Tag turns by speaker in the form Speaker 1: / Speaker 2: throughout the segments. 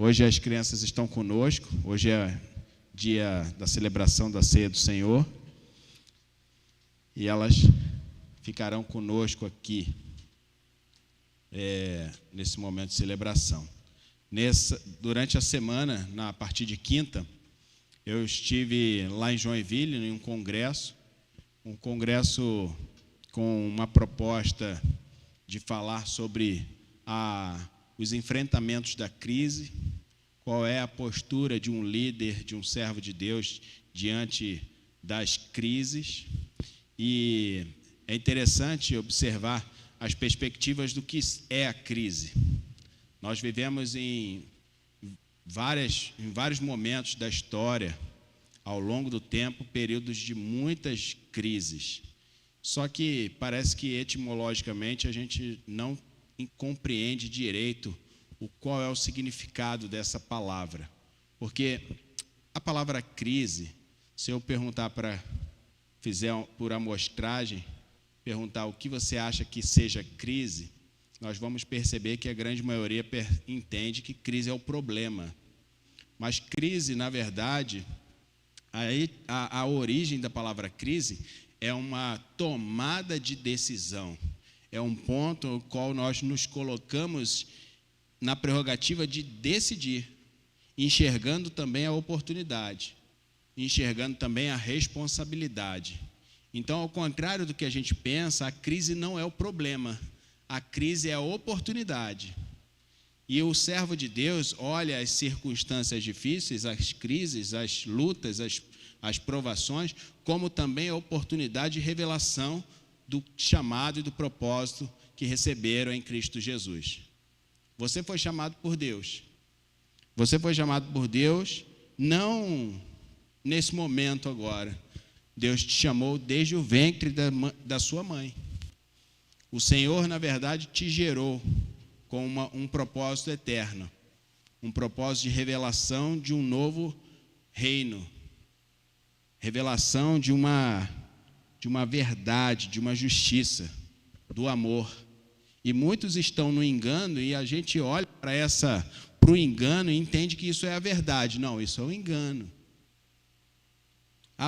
Speaker 1: Hoje as crianças estão conosco, hoje é dia da celebração da Ceia do Senhor, e elas ficarão conosco aqui, nesse momento de celebração. Durante a semana, a partir de quinta, eu estive lá em Joinville, em um congresso com uma proposta de falar sobre os enfrentamentos da crise, qual é a postura de um líder, de um servo de Deus diante das crises. E é interessante observar as perspectivas do que é a crise. Nós vivemos em vários momentos da história, ao longo do tempo, períodos de muitas crises. Só que parece que etimologicamente a gente não compreende direito qual é o significado dessa palavra. Porque a palavra crise, se eu perguntar fizer por amostragem, perguntar o que você acha que seja crise, nós vamos perceber que a grande maioria entende que crise é o problema. Mas crise, na verdade, a origem da palavra crise é uma tomada de decisão. É um ponto no qual nós nos colocamos na prerrogativa de decidir, enxergando também a oportunidade, enxergando também a responsabilidade. Então, ao contrário do que a gente pensa, a crise não é o problema, a crise é a oportunidade. E o servo de Deus olha as circunstâncias difíceis, as crises, as lutas, as provações, como também a oportunidade de revelação do chamado e do propósito que receberam em Cristo Jesus. Você foi chamado por Deus. Você foi chamado por Deus não nesse momento agora. Deus te chamou desde o ventre da sua mãe. O Senhor, na verdade, te gerou com um propósito eterno, um propósito de revelação de um novo reino, revelação de uma verdade, de uma justiça, do amor. E muitos estão no engano, e a gente olha para o engano e entende que isso é a verdade. Não, isso é um engano.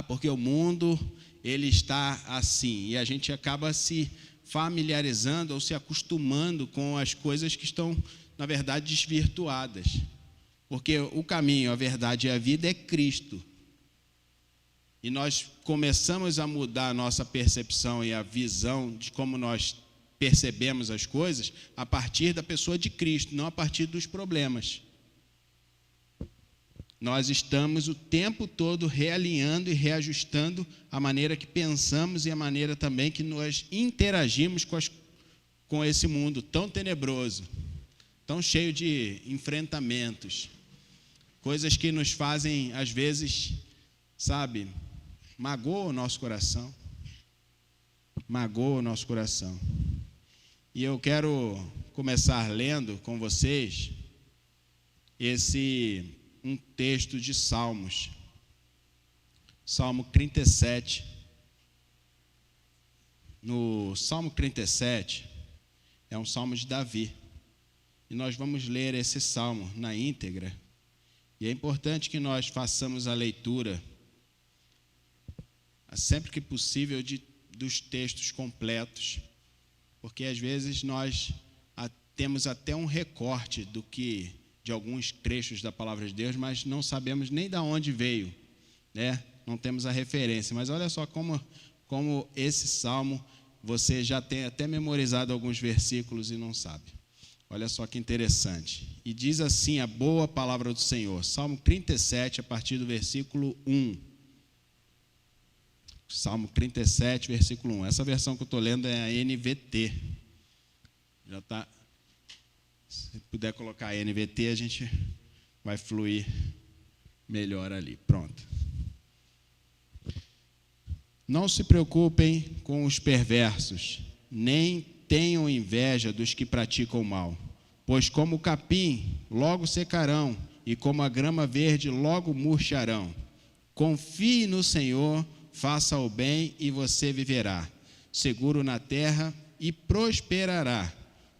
Speaker 1: Porque o mundo, ele está assim, e a gente acaba se familiarizando ou se acostumando com as coisas que estão, na verdade, desvirtuadas. Porque o caminho, a verdade e a vida é Cristo. E nós começamos a mudar a nossa percepção e a visão de como nós percebemos as coisas a partir da pessoa de Cristo, não a partir dos problemas. Nós estamos o tempo todo realinhando e reajustando a maneira que pensamos e a maneira também que nós interagimos com esse mundo tão tenebroso, tão cheio de enfrentamentos, coisas que nos fazem, às vezes, magoa o nosso coração. Magoa o nosso coração. E eu quero começar lendo com vocês um texto de Salmos. Salmo 37. No Salmo 37, é um salmo de Davi. E nós vamos ler esse salmo na íntegra. E é importante que nós façamos a leitura, sempre que possível, dos textos completos, porque às vezes nós temos até um recorte de alguns trechos da palavra de Deus, mas não sabemos nem de onde veio, né? Não temos a referência. Mas olha só como esse salmo, você já tem até memorizado alguns versículos e não sabe. Olha só que interessante. E diz assim a boa palavra do Senhor. Salmo 37, a partir do versículo 1. Salmo 37, versículo 1. Essa versão que eu estou lendo é a NVT. Já está. Se puder colocar a NVT, a gente vai fluir melhor ali. Pronto. Não se preocupem com os perversos, nem tenham inveja dos que praticam o mal, pois como o capim logo secarão, e como a grama verde logo murcharão. Confie no Senhor, faça o bem e você viverá, seguro na terra e prosperará.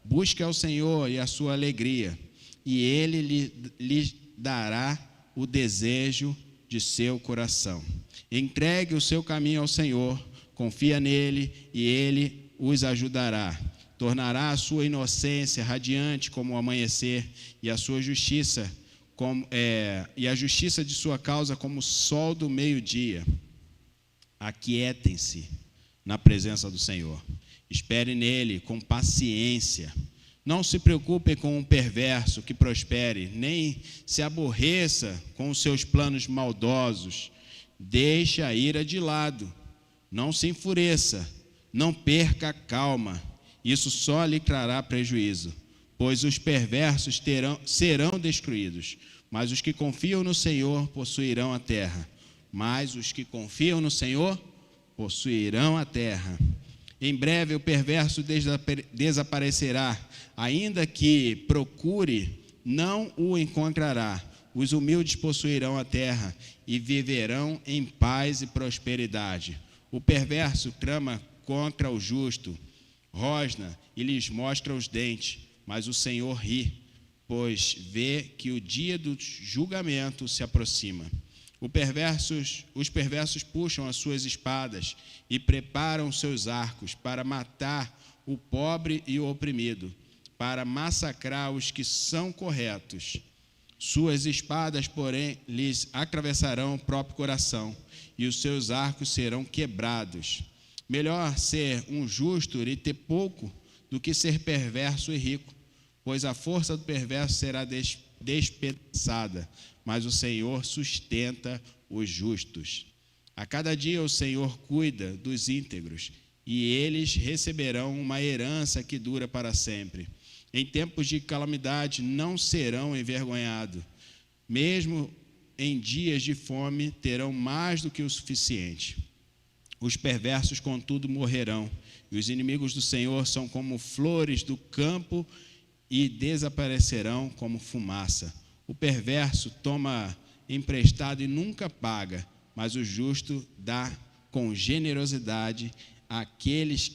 Speaker 1: Busque ao Senhor e a sua alegria, e ele lhe dará o desejo de seu coração. Entregue o seu caminho ao Senhor, confia nele e ele os ajudará. Tornará a sua inocência radiante como o amanhecer e a sua justiça e a justiça de sua causa como o sol do meio-dia. Aquietem-se na presença do Senhor. Espere nele com paciência. Não se preocupe com o perverso que prospere, nem se aborreça com os seus planos maldosos. Deixe a ira de lado. Não se enfureça. Não perca a calma. Isso só lhe trará prejuízo, pois os perversos serão destruídos, mas os que confiam no Senhor possuirão a terra. Mas os que confiam no Senhor possuirão a terra. Em breve o perverso desaparecerá, ainda que procure, não o encontrará. Os humildes possuirão a terra e viverão em paz e prosperidade. O perverso trama contra o justo, rosna e lhes mostra os dentes, mas o Senhor ri, pois vê que o dia do julgamento se aproxima. Os perversos puxam as suas espadas e preparam seus arcos para matar o pobre e o oprimido, para massacrar os que são corretos. Suas espadas, porém, lhes atravessarão o próprio coração, e os seus arcos serão quebrados. Melhor ser um justo e ter pouco do que ser perverso e rico, pois a força do perverso será despedaçada, mas o Senhor sustenta os justos. A cada dia o Senhor cuida dos íntegros, e eles receberão uma herança que dura para sempre. Em tempos de calamidade não serão envergonhados, mesmo em dias de fome terão mais do que o suficiente. Os perversos, contudo, morrerão, e os inimigos do Senhor são como flores do campo e desaparecerão como fumaça. O perverso toma emprestado e nunca paga, mas o justo dá com generosidade. Aqueles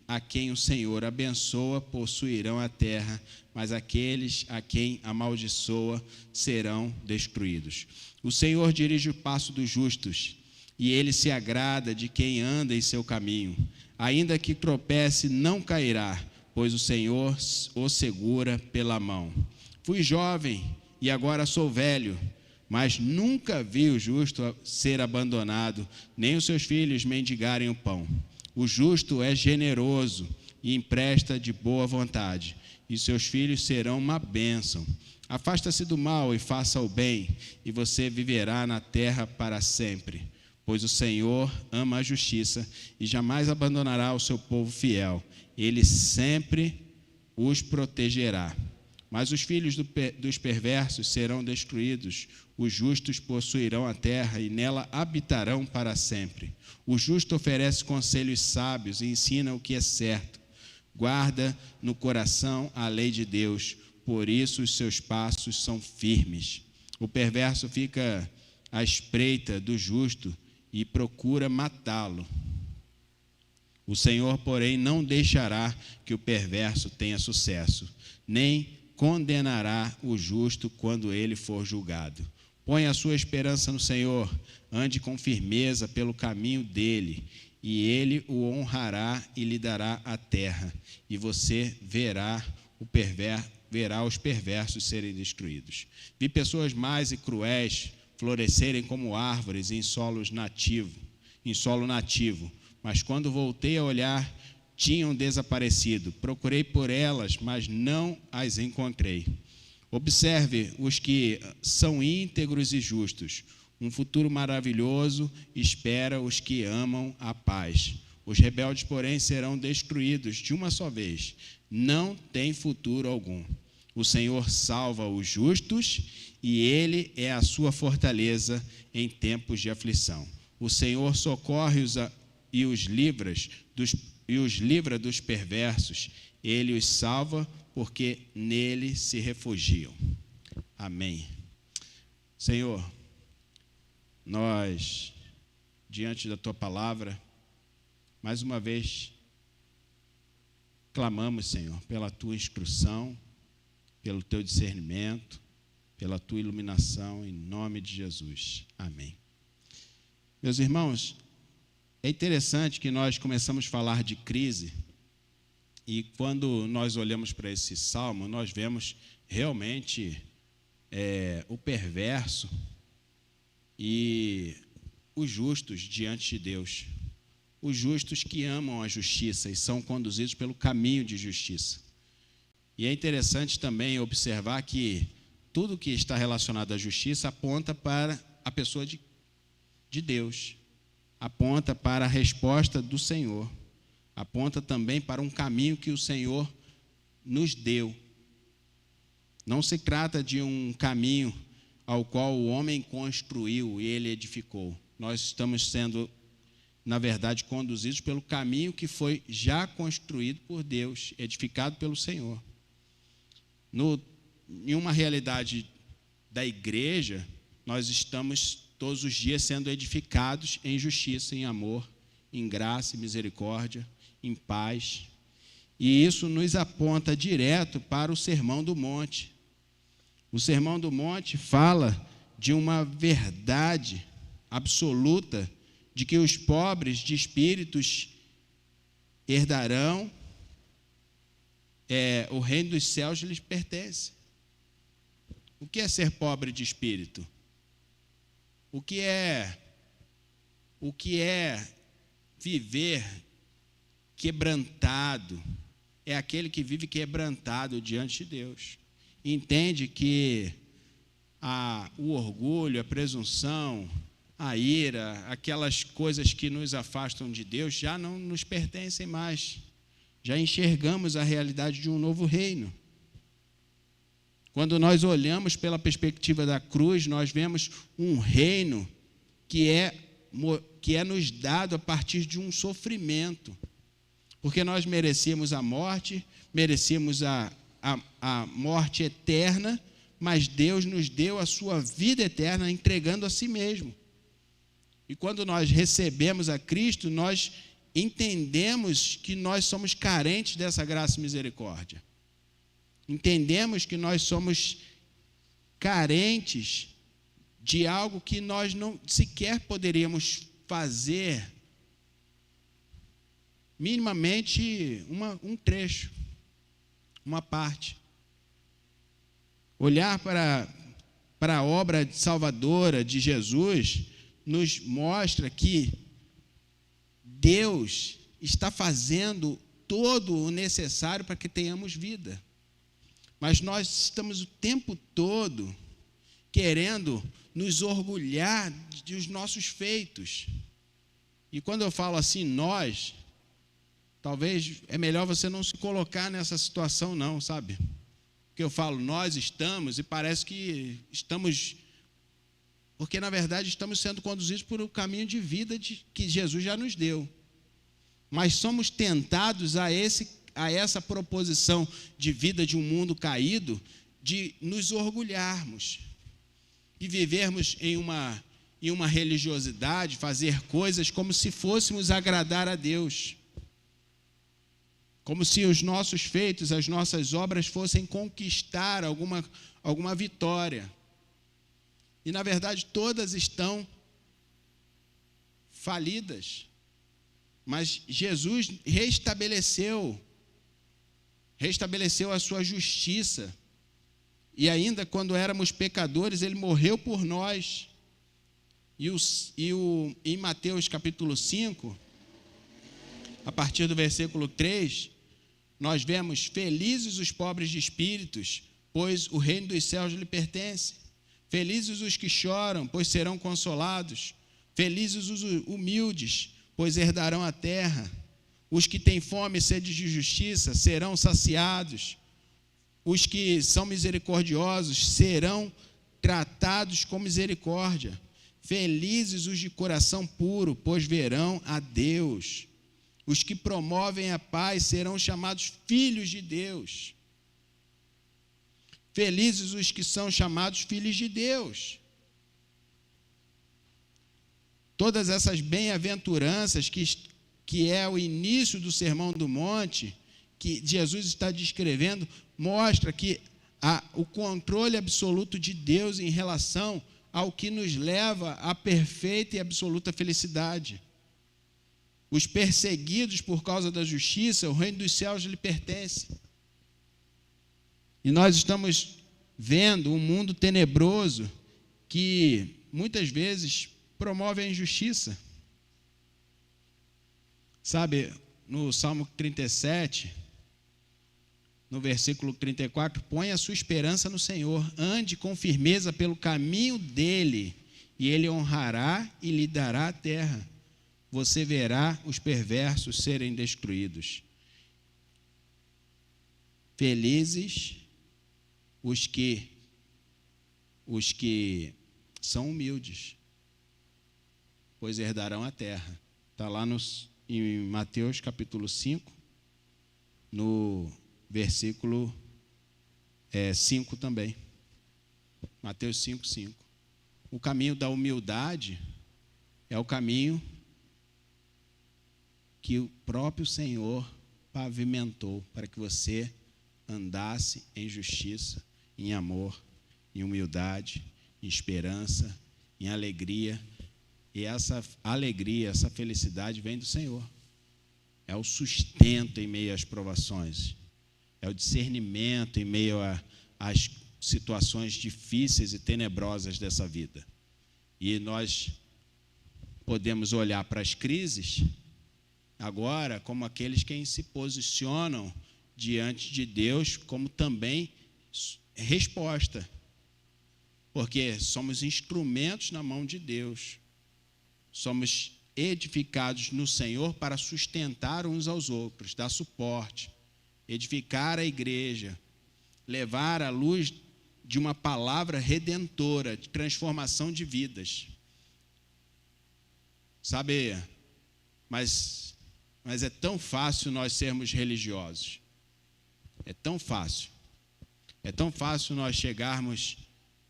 Speaker 1: a quem o Senhor abençoa possuirão a terra, mas aqueles a quem amaldiçoa serão destruídos. O Senhor dirige o passo dos justos, e ele se agrada de quem anda em seu caminho. Ainda que tropece, não cairá, pois o Senhor o segura pela mão. Fui jovem e agora sou velho, mas nunca vi o justo ser abandonado, nem os seus filhos mendigarem o pão. O justo é generoso e empresta de boa vontade, e seus filhos serão uma bênção. Afasta-se do mal e faça o bem, e você viverá na terra para sempre. Pois o Senhor ama a justiça e jamais abandonará o seu povo fiel. Ele sempre os protegerá. Mas os filhos dos perversos serão destruídos. Os justos possuirão a terra e nela habitarão para sempre. O justo oferece conselhos sábios e ensina o que é certo. Guarda no coração a lei de Deus, por isso os seus passos são firmes. O perverso fica à espreita do justo e procura matá-lo. O Senhor, porém, não deixará que o perverso tenha sucesso, nem condenará o justo quando ele for julgado. Põe a sua esperança no Senhor, ande com firmeza pelo caminho dele, e ele o honrará e lhe dará a terra, e você verá os perversos serem destruídos. Vi pessoas más e cruéis florescerem como árvores em solo nativo, mas quando voltei a olhar, tinham desaparecido. Procurei por elas, mas não as encontrei. Observe os que são íntegros e justos. Um futuro maravilhoso espera os que amam a paz. Os rebeldes, porém, serão destruídos de uma só vez. Não tem futuro algum. O Senhor salva os justos e ele é a sua fortaleza em tempos de aflição. O Senhor socorre e os livra dos perversos. Ele os salva porque nele se refugiam. Amém. Senhor, nós, diante da tua palavra, mais uma vez, clamamos, Senhor, pela tua instrução, pelo teu discernimento, pela tua iluminação, em nome de Jesus. Amém. Meus irmãos, é interessante que nós começamos a falar de crise, e quando nós olhamos para esse salmo, nós vemos realmente o perverso e os justos diante de Deus. Os justos que amam a justiça e são conduzidos pelo caminho de justiça. E é interessante também observar que tudo que está relacionado à justiça aponta para a pessoa de Deus, aponta para a resposta do Senhor, aponta também para um caminho que o Senhor nos deu. Não se trata de um caminho ao qual o homem construiu e ele edificou. Nós estamos sendo, na verdade, conduzidos pelo caminho que foi já construído por Deus, edificado pelo Senhor. Em uma realidade da igreja, nós estamos todos os dias sendo edificados em justiça, em amor, em graça e misericórdia, em paz. E isso nos aponta direto para o Sermão do Monte. O Sermão do Monte fala de uma verdade absoluta de que os pobres de espíritos herdarão, o reino dos céus lhes pertence. O que é ser pobre de espírito? O que é viver quebrantado? É aquele que vive quebrantado diante de Deus. Entende que o orgulho, a presunção, a ira, aquelas coisas que nos afastam de Deus já não nos pertencem mais. Já enxergamos a realidade de um novo reino. Quando nós olhamos pela perspectiva da cruz, nós vemos um reino que é nos dado a partir de um sofrimento. Porque nós merecíamos a morte, merecíamos a morte eterna, mas Deus nos deu a sua vida eterna entregando a si mesmo. E quando nós recebemos a Cristo, nós entendemos que nós somos carentes dessa graça e misericórdia. Entendemos que nós somos carentes de algo que nós não sequer poderíamos fazer minimamente um trecho, uma parte. Olhar para a obra salvadora de Jesus nos mostra que Deus está fazendo todo o necessário para que tenhamos vida. Mas nós estamos o tempo todo querendo nos orgulhar dos nossos feitos. E quando eu falo assim, nós, talvez é melhor você não se colocar nessa situação não, sabe? Porque eu falo, nós estamos, e parece que estamos, porque na verdade estamos sendo conduzidos por um caminho de vida que Jesus já nos deu. Mas somos tentados a essa proposição de vida de um mundo caído, de nos orgulharmos e vivermos em uma religiosidade, fazer coisas como se fôssemos agradar a Deus, como se os nossos feitos, as nossas obras fossem conquistar alguma vitória. E na verdade todas estão falidas, mas Jesus restabeleceu a sua justiça, e ainda quando éramos pecadores, ele morreu por nós. Em Mateus capítulo 5, a partir do versículo 3, nós vemos: felizes os pobres de espíritos, pois o reino dos céus lhe pertence. Felizes os que choram, pois serão consolados. Felizes os humildes, pois herdarão a terra. Os que têm fome e sede de justiça serão saciados. Os que são misericordiosos serão tratados com misericórdia. Felizes os de coração puro, pois verão a Deus. Os que promovem a paz serão chamados filhos de Deus. Felizes os que são chamados filhos de Deus. Todas essas bem-aventuranças que é o início do Sermão do Monte, que Jesus está descrevendo, mostra que o controle absoluto de Deus em relação ao que nos leva à perfeita e absoluta felicidade. Os perseguidos por causa da justiça, o reino dos céus lhe pertence. E nós estamos vendo um mundo tenebroso que muitas vezes promove a injustiça. Sabe, no Salmo 37, no versículo 34, põe a sua esperança no Senhor, ande com firmeza pelo caminho dele, e ele honrará e lhe dará a terra. Você verá os perversos serem destruídos. Felizes os que são humildes, pois herdarão a terra. Está lá em Mateus capítulo 5, no versículo 5 também. Mateus 5, 5. O caminho da humildade é o caminho que o próprio Senhor pavimentou para que você andasse em justiça, em amor, em humildade, em esperança, em alegria. E essa alegria, essa felicidade vem do Senhor. É o sustento em meio às provações. É o discernimento em meio às situações difíceis e tenebrosas dessa vida. E nós podemos olhar para as crises agora como aqueles que se posicionam diante de Deus como também resposta. Porque somos instrumentos na mão de Deus. Somos edificados no Senhor para sustentar uns aos outros, dar suporte, edificar a igreja, levar a luz de uma palavra redentora, de transformação de vidas. Sabe, mas é tão fácil nós sermos religiosos. É tão fácil. É tão fácil nós chegarmos,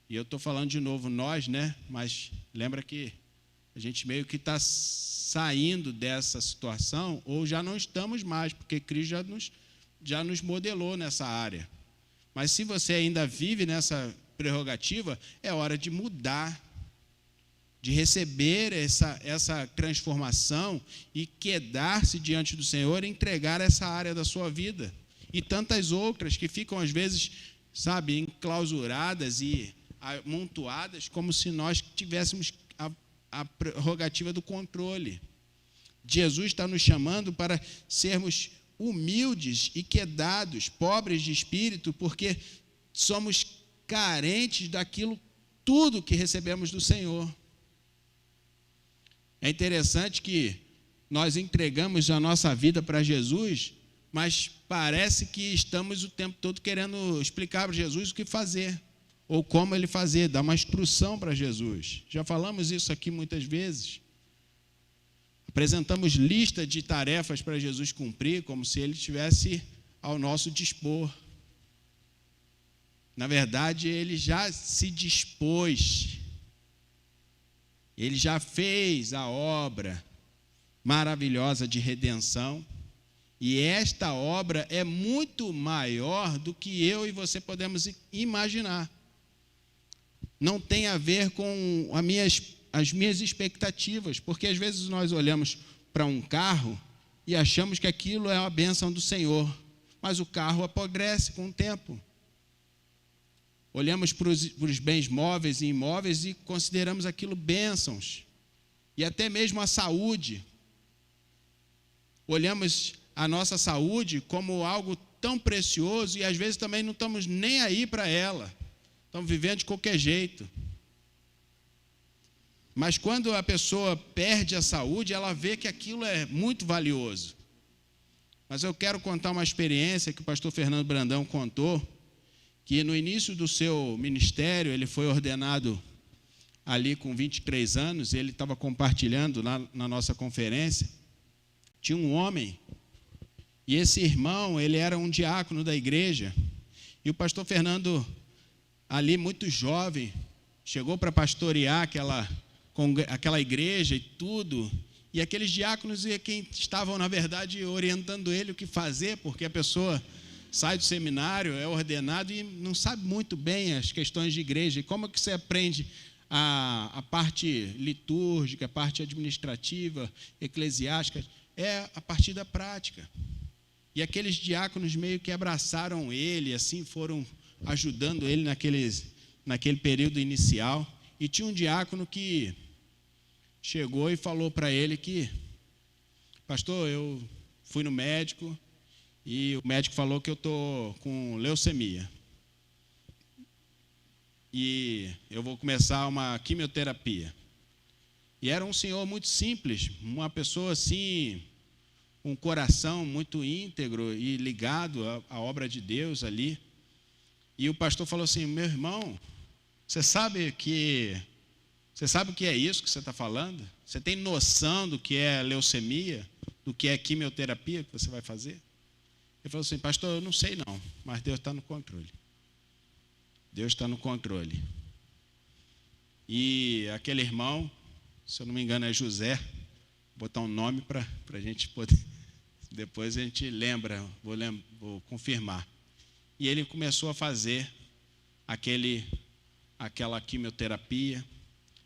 Speaker 1: e eu estou falando de novo nós, né? Mas lembra que a gente meio que está saindo dessa situação, ou já não estamos mais, porque Cristo já nos modelou nessa área. Mas se você ainda vive nessa prerrogativa, é hora de mudar, de receber essa transformação e quedar-se diante do Senhor e entregar essa área da sua vida. E tantas outras que ficam, às vezes, sabe, enclausuradas e amontoadas, como se nós tivéssemos a prerrogativa do controle. Jesus está nos chamando para sermos humildes e quedados, pobres de espírito, porque somos carentes daquilo tudo que recebemos do Senhor. É interessante que nós entregamos a nossa vida para Jesus, mas parece que estamos o tempo todo querendo explicar para Jesus o que fazer, ou como ele fazer, dar uma instrução para Jesus. Já falamos isso aqui muitas vezes. Apresentamos lista de tarefas para Jesus cumprir, como se ele estivesse ao nosso dispor. Na verdade, ele já se dispôs. Ele já fez a obra maravilhosa de redenção. E esta obra é muito maior do que eu e você podemos imaginar. Não tem a ver com as minhas expectativas, porque às vezes nós olhamos para um carro e achamos que aquilo é uma bênção do Senhor, mas o carro apodrece com o tempo. Olhamos para os bens móveis e imóveis e consideramos aquilo bênçãos, e até mesmo a saúde. Olhamos a nossa saúde como algo tão precioso e às vezes também não estamos nem aí para ela. Estamos vivendo de qualquer jeito. Mas quando a pessoa perde a saúde, ela vê que aquilo é muito valioso. Mas eu quero contar uma experiência que o pastor Fernando Brandão contou, que no início do seu ministério, ele foi ordenado ali com 23 anos, ele estava compartilhando lá na nossa conferência, tinha um homem, e esse irmão, ele era um diácono da igreja, e o pastor Fernando, ali muito jovem, chegou para pastorear aquela igreja e tudo, e aqueles diáconos e quem estavam, na verdade, orientando ele o que fazer, porque a pessoa sai do seminário, é ordenado e não sabe muito bem as questões de igreja. E como é que você aprende a parte litúrgica, a parte administrativa, eclesiástica? É a partir da prática. E aqueles diáconos meio que abraçaram ele, assim foram ajudando ele naquele período inicial. E tinha um diácono que chegou e falou para ele que, pastor, eu fui no médico e o médico falou que eu estou com leucemia. E eu vou começar uma quimioterapia. E era um senhor muito simples, uma pessoa assim, um coração muito íntegro e ligado à obra de Deus ali. E o pastor falou assim, meu irmão, você sabe o que é isso que você está falando? Você tem noção do que é leucemia? Do que é quimioterapia que você vai fazer? Ele falou assim, pastor, eu não sei não, mas Deus está no controle. Deus está no controle. E aquele irmão, se eu não me engano é José, vou botar um nome para a gente poder, depois a gente lembra, vou confirmar. E ele começou a fazer aquela quimioterapia,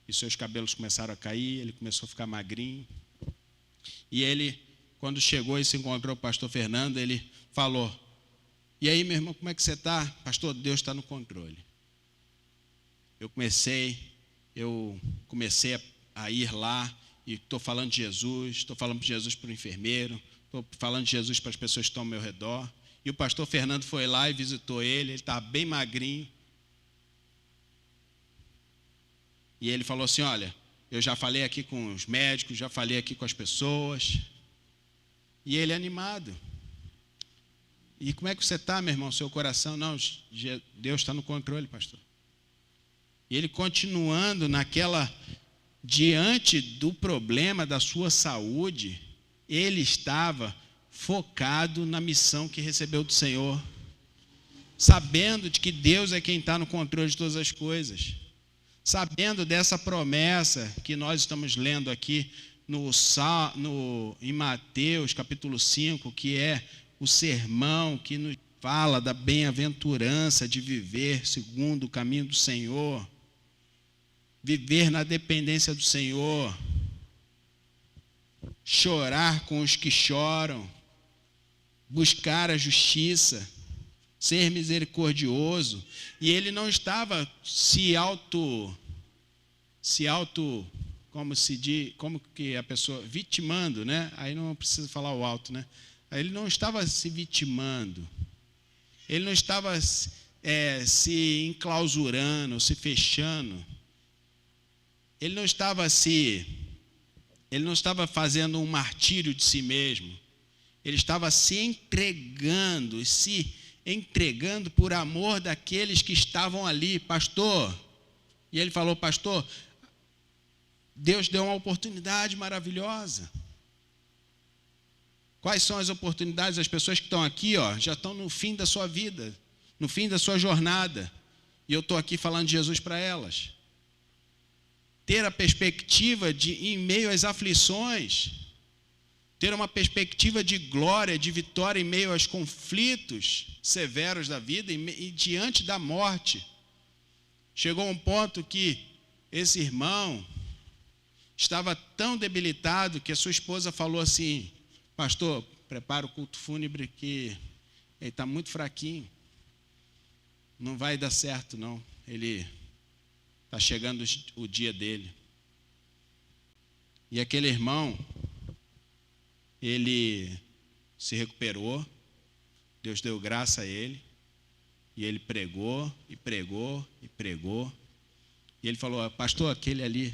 Speaker 1: e seus cabelos começaram a cair, ele começou a ficar magrinho. E ele, quando chegou e se encontrou com o pastor Fernando, ele falou, e aí, meu irmão, como é que você está? Pastor, Deus está no controle. Eu comecei a ir lá, e estou falando de Jesus, estou falando de Jesus para o enfermeiro, estou falando de Jesus para as pessoas que estão ao meu redor. E o pastor Fernando foi lá e visitou ele estava bem magrinho. E ele falou assim, olha, eu já falei aqui com os médicos, já falei aqui com as pessoas. E ele animado. E como é que você está, meu irmão, seu coração? Não, Deus está no controle, pastor. E ele continuando diante do problema da sua saúde, ele estava focado na missão que recebeu do Senhor, sabendo de que Deus é quem está no controle de todas as coisas, sabendo dessa promessa que nós estamos lendo aqui em Mateus capítulo 5, que é o sermão que nos fala da bem-aventurança de viver segundo o caminho do Senhor, viver na dependência do Senhor, chorar com os que choram, buscar a justiça, ser misericordioso. E ele não estava como que a pessoa, vitimando, né? Aí não precisa falar o alto, né? Ele não estava se vitimando, ele não estava se enclausurando, se fechando, ele não estava fazendo um martírio de si mesmo, ele estava se entregando por amor daqueles que estavam ali, pastor. E ele falou, pastor, Deus deu uma oportunidade maravilhosa. Quais são as oportunidades? As pessoas que estão aqui, já estão no fim da sua vida, no fim da sua jornada. E eu estou aqui falando de Jesus para elas. Ter a perspectiva em meio às aflições, ter uma perspectiva de glória, de vitória em meio aos conflitos severos da vida e diante da morte. Chegou um ponto que esse irmão estava tão debilitado que a sua esposa falou assim, pastor, prepara o culto fúnebre que ele está muito fraquinho, não vai dar certo não, ele está chegando o dia dele. E aquele irmão, ele se recuperou, Deus deu graça a ele, e ele pregou, e pregou, e pregou, e ele falou, pastor, aquele ali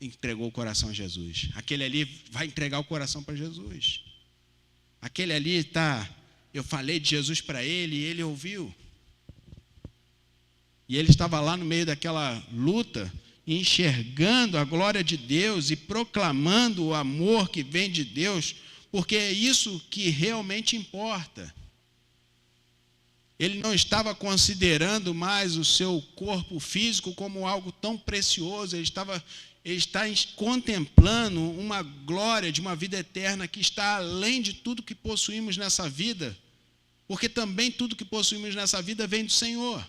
Speaker 1: entregou o coração a Jesus, aquele ali vai entregar o coração para Jesus, aquele ali eu falei de Jesus para ele, e ele ouviu, e ele estava lá no meio daquela luta, enxergando a glória de Deus e proclamando o amor que vem de Deus, porque é isso que realmente importa. Ele não estava considerando mais o seu corpo físico como algo tão precioso, ele está contemplando uma glória de uma vida eterna que está além de tudo que possuímos nessa vida, porque também tudo que possuímos nessa vida vem do Senhor.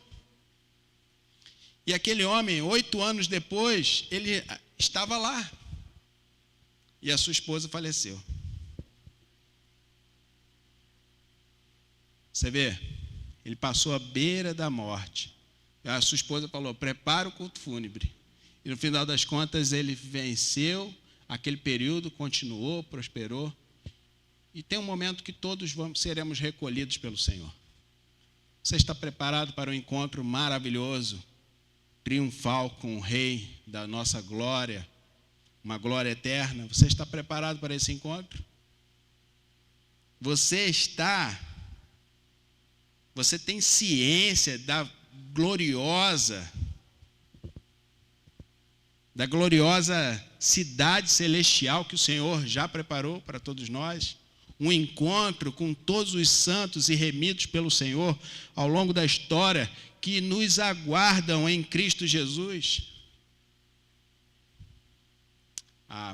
Speaker 1: E aquele homem, 8 anos depois, ele estava lá. E a sua esposa faleceu. Você vê? Ele passou à beira da morte. A sua esposa falou, prepara o culto fúnebre. E no final das contas, ele venceu aquele período, continuou, prosperou. E tem um momento que todos seremos recolhidos pelo Senhor. Você está preparado para um encontro maravilhoso, triunfal com o Rei da nossa glória, uma glória eterna? Você está preparado para esse encontro? Você tem ciência da gloriosa cidade celestial que o Senhor já preparou para todos nós? Um encontro com todos os santos e remidos pelo Senhor ao longo da história, que nos aguardam em Cristo Jesus.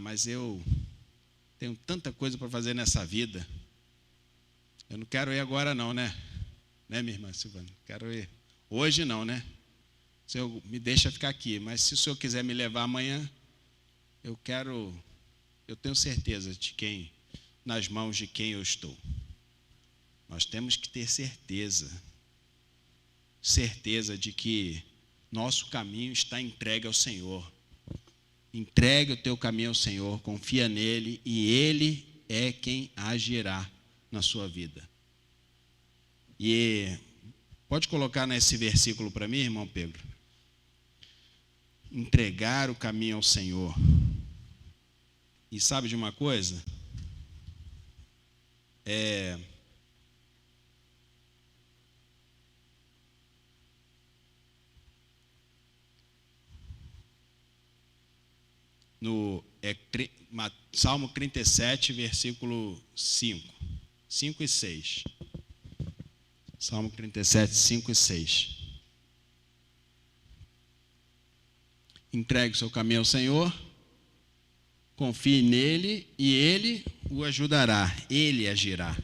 Speaker 1: Mas eu tenho tanta coisa para fazer nessa vida. Eu não quero ir agora não, né? Né, minha irmã Silvana? Quero ir. Hoje não, né? O Senhor me deixa ficar aqui, mas se o Senhor quiser me levar amanhã, eu tenho certeza nas mãos de quem eu estou. Nós temos que ter certeza de que nosso caminho está entregue ao Senhor. Entregue o teu caminho ao Senhor, confia nele, e ele é quem agirá na sua vida. E pode colocar nesse versículo para mim, irmão Pedro? Entregar o caminho ao Senhor. E sabe de uma coisa? Salmo 37, versículo 5 e 6. Salmo 37, 5 e 6. Entregue o seu caminho ao Senhor, confie nele e ele o ajudará, ele agirá.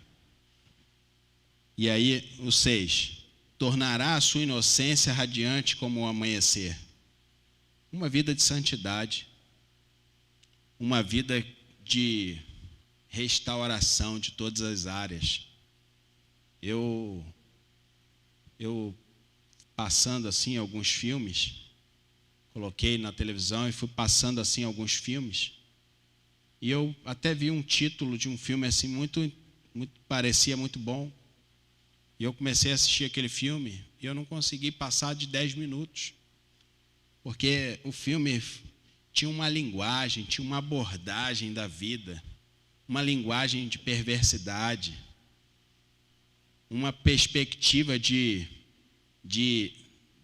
Speaker 1: E aí, o 6. Tornará a sua inocência radiante como o amanhecer. Uma vida de santidade, uma vida de restauração de todas as áreas. Eu passando assim alguns filmes, coloquei na televisão e fui passando assim alguns filmes, e eu até vi um título de um filme assim parecia muito bom, e eu comecei a assistir aquele filme e eu não consegui passar de 10 minutos, porque o filme tinha uma linguagem, tinha uma abordagem da vida, uma linguagem de perversidade, uma perspectiva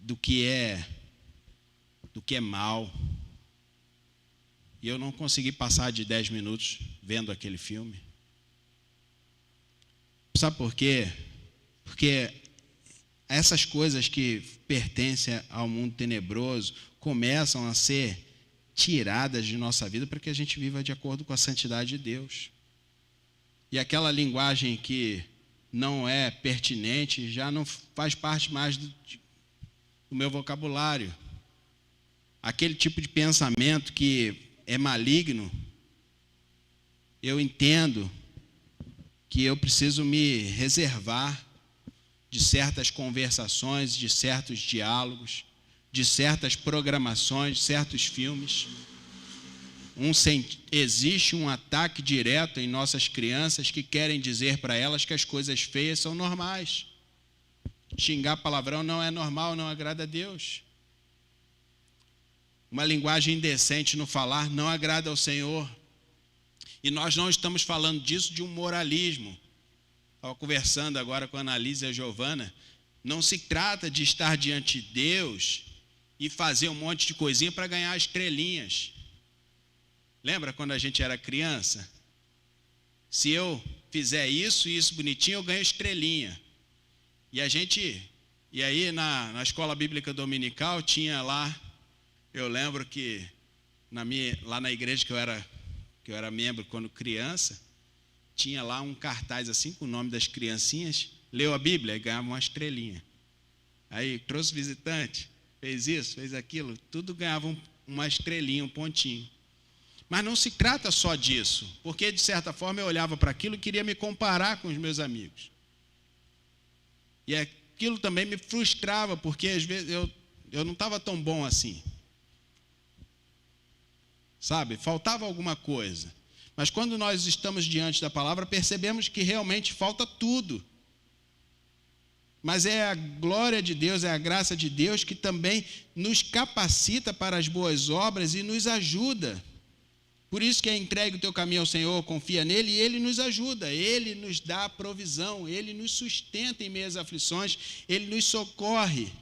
Speaker 1: do que é mal. E eu não consegui passar de 10 minutos vendo aquele filme. Sabe por quê? Porque essas coisas que pertencem ao mundo tenebroso começam a ser tiradas de nossa vida para que a gente viva de acordo com a santidade de Deus. E aquela linguagem que não é pertinente já não faz parte mais do meu vocabulário. Aquele tipo de pensamento que é maligno, eu entendo que eu preciso me reservar de certas conversações, de certos diálogos, de certas programações, de certos filmes. Existe um ataque direto em nossas crianças que querem dizer para elas que as coisas feias são normais. Xingar palavrão não é normal, não agrada a Deus. Uma linguagem indecente no falar não agrada ao Senhor. E nós não estamos falando disso de um moralismo. Estava conversando agora com a Annalise e a Giovana. Não se trata de estar diante de Deus e fazer um monte de coisinha para ganhar estrelinhas. Lembra quando a gente era criança? Se eu fizer isso e isso bonitinho, eu ganho estrelinha. E aí na escola bíblica dominical tinha lá, eu lembro que lá na igreja que eu era membro quando criança, tinha lá um cartaz assim com o nome das criancinhas, leu a Bíblia e ganhava uma estrelinha. Aí trouxe visitante, fez isso, fez aquilo, tudo ganhava uma estrelinha, um pontinho. Mas não se trata só disso, porque de certa forma eu olhava para aquilo e queria me comparar com os meus amigos. E aquilo também me frustrava, porque às vezes eu não estava tão bom assim. Sabe? Faltava alguma coisa. Mas quando nós estamos diante da palavra, percebemos que realmente falta tudo. Mas é a glória de Deus, é a graça de Deus que também nos capacita para as boas obras e nos ajuda. Por isso que é entregue o teu caminho ao Senhor, confia nele e ele nos ajuda, ele nos dá provisão, ele nos sustenta em meio às aflições, ele nos socorre,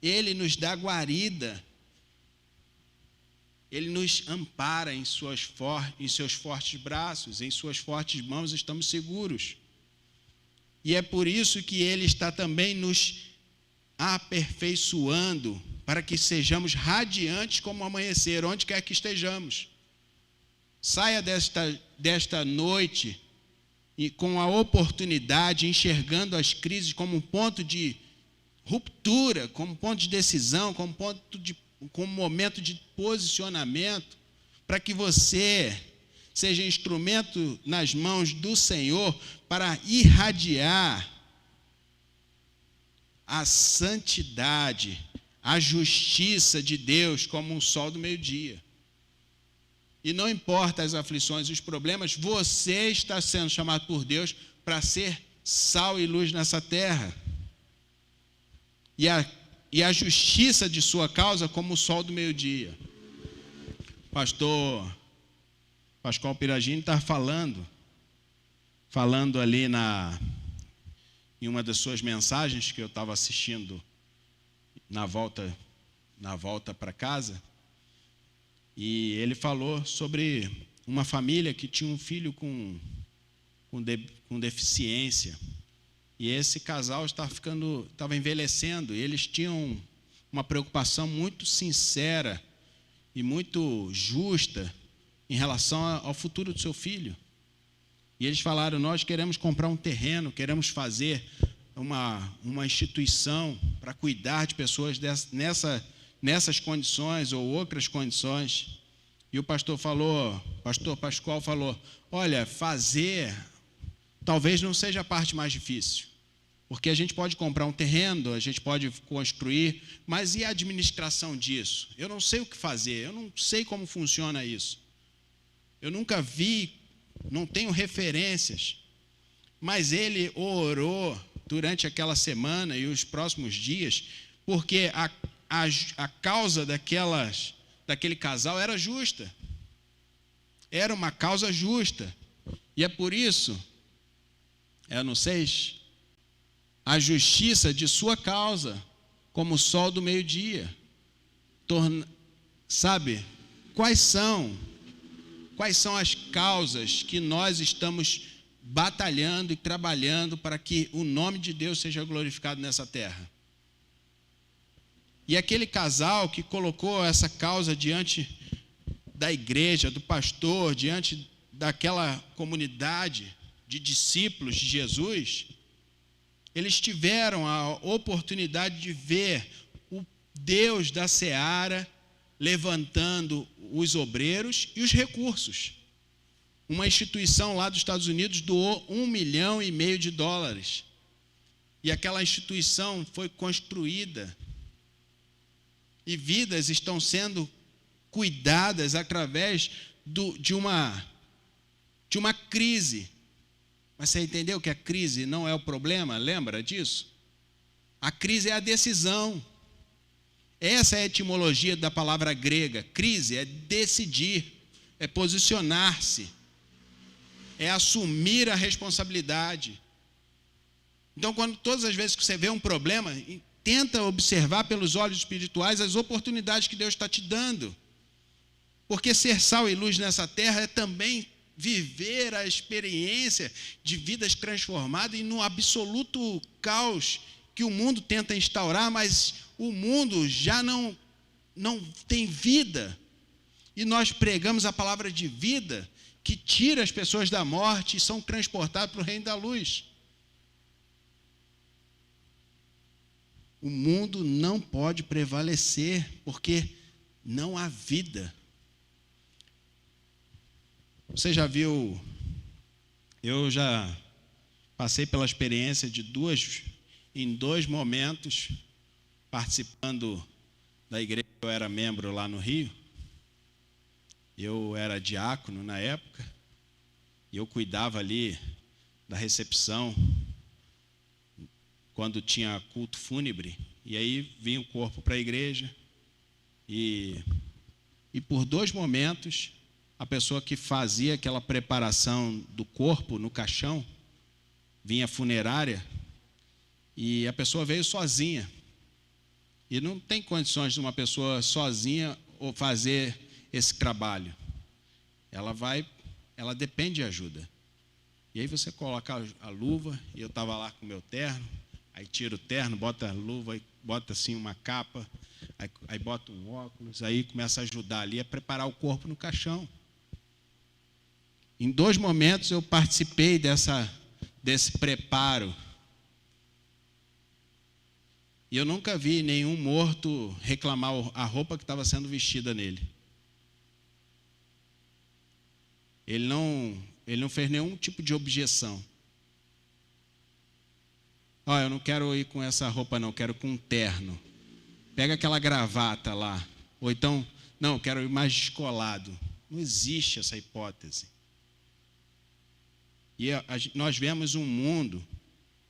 Speaker 1: ele nos dá guarida, ele nos ampara em seus fortes braços, em suas fortes mãos estamos seguros. E é por isso que ele está também nos aperfeiçoando, para que sejamos radiantes como o amanhecer, onde quer que estejamos. Saia desta noite e com a oportunidade, enxergando as crises como um ponto de ruptura, como um ponto de decisão, como um momento de posicionamento, para que você seja instrumento nas mãos do Senhor para irradiar a santidade, a justiça de Deus como um sol do meio-dia. E não importa as aflições e os problemas, você está sendo chamado por Deus para ser sal e luz nessa terra. E a justiça de sua causa como o sol do meio-dia. Pastor Pascoal Piragini está falando ali em uma das suas mensagens que eu estava assistindo na volta para casa. E ele falou sobre uma família que tinha um filho com deficiência. E esse casal estava envelhecendo. E eles tinham uma preocupação muito sincera e muito justa em relação ao futuro do seu filho. E eles falaram: nós queremos comprar um terreno, queremos fazer uma instituição para cuidar de pessoas nessas condições ou outras condições. E o pastor Pascoal falou: olha, fazer talvez não seja a parte mais difícil, porque a gente pode comprar um terreno, a gente pode construir, mas e a administração disso? Eu não sei o que fazer, eu não sei como funciona isso. Eu nunca vi, não tenho referências. Mas ele orou durante aquela semana e os próximos dias, porque a causa daquele casal era justa. Era uma causa justa. E é por isso, no 6, a justiça de sua causa, como o sol do meio-dia. Sabe, quais são as causas que nós estamos batalhando e trabalhando para que o nome de Deus seja glorificado nessa terra? E aquele casal que colocou essa causa diante da igreja, do pastor, diante daquela comunidade de discípulos de Jesus, eles tiveram a oportunidade de ver o Deus da seara levantando os obreiros e os recursos. Uma instituição lá dos Estados Unidos doou $1,5 milhão de dólares. E aquela instituição foi construída. E vidas estão sendo cuidadas através de uma crise. Mas você entendeu que a crise não é o problema? Lembra disso? A crise é a decisão. Essa é a etimologia da palavra grega. Crise é decidir, é posicionar-se, é assumir a responsabilidade. Então, todas as vezes que você vê um problema, tenta observar pelos olhos espirituais as oportunidades que Deus está te dando. Porque ser sal e luz nessa terra é também viver a experiência de vidas transformadas e no absoluto caos que o mundo tenta instaurar, mas o mundo já não tem vida. E nós pregamos a palavra de vida que tira as pessoas da morte e são transportadas para o reino da luz. o mundo não pode prevalecer, porque não há vida. Você já viu, eu já passei pela experiência de em dois momentos, participando da igreja que eu era membro lá no Rio. Eu era diácono na época, e eu cuidava ali da recepção, quando tinha culto fúnebre, e aí vinha o corpo para a igreja, e por dois momentos, a pessoa que fazia aquela preparação do corpo no caixão, vinha a funerária, e a pessoa veio sozinha. E não tem condições de uma pessoa sozinha ou fazer esse trabalho. Ela depende de ajuda. E aí você coloca a luva, e eu estava lá com o meu terno, aí tira o terno, bota a luva, aí bota assim uma capa, aí bota um óculos, aí começa a ajudar ali a preparar o corpo no caixão. Em dois momentos eu participei desse preparo. E eu nunca vi nenhum morto reclamar a roupa que estava sendo vestida nele. Ele não fez nenhum tipo de objeção. Eu não quero ir com essa roupa não, quero com um terno. Pega aquela gravata lá. Ou então, não, quero ir mais descolado. Não existe essa hipótese. E nós vemos um mundo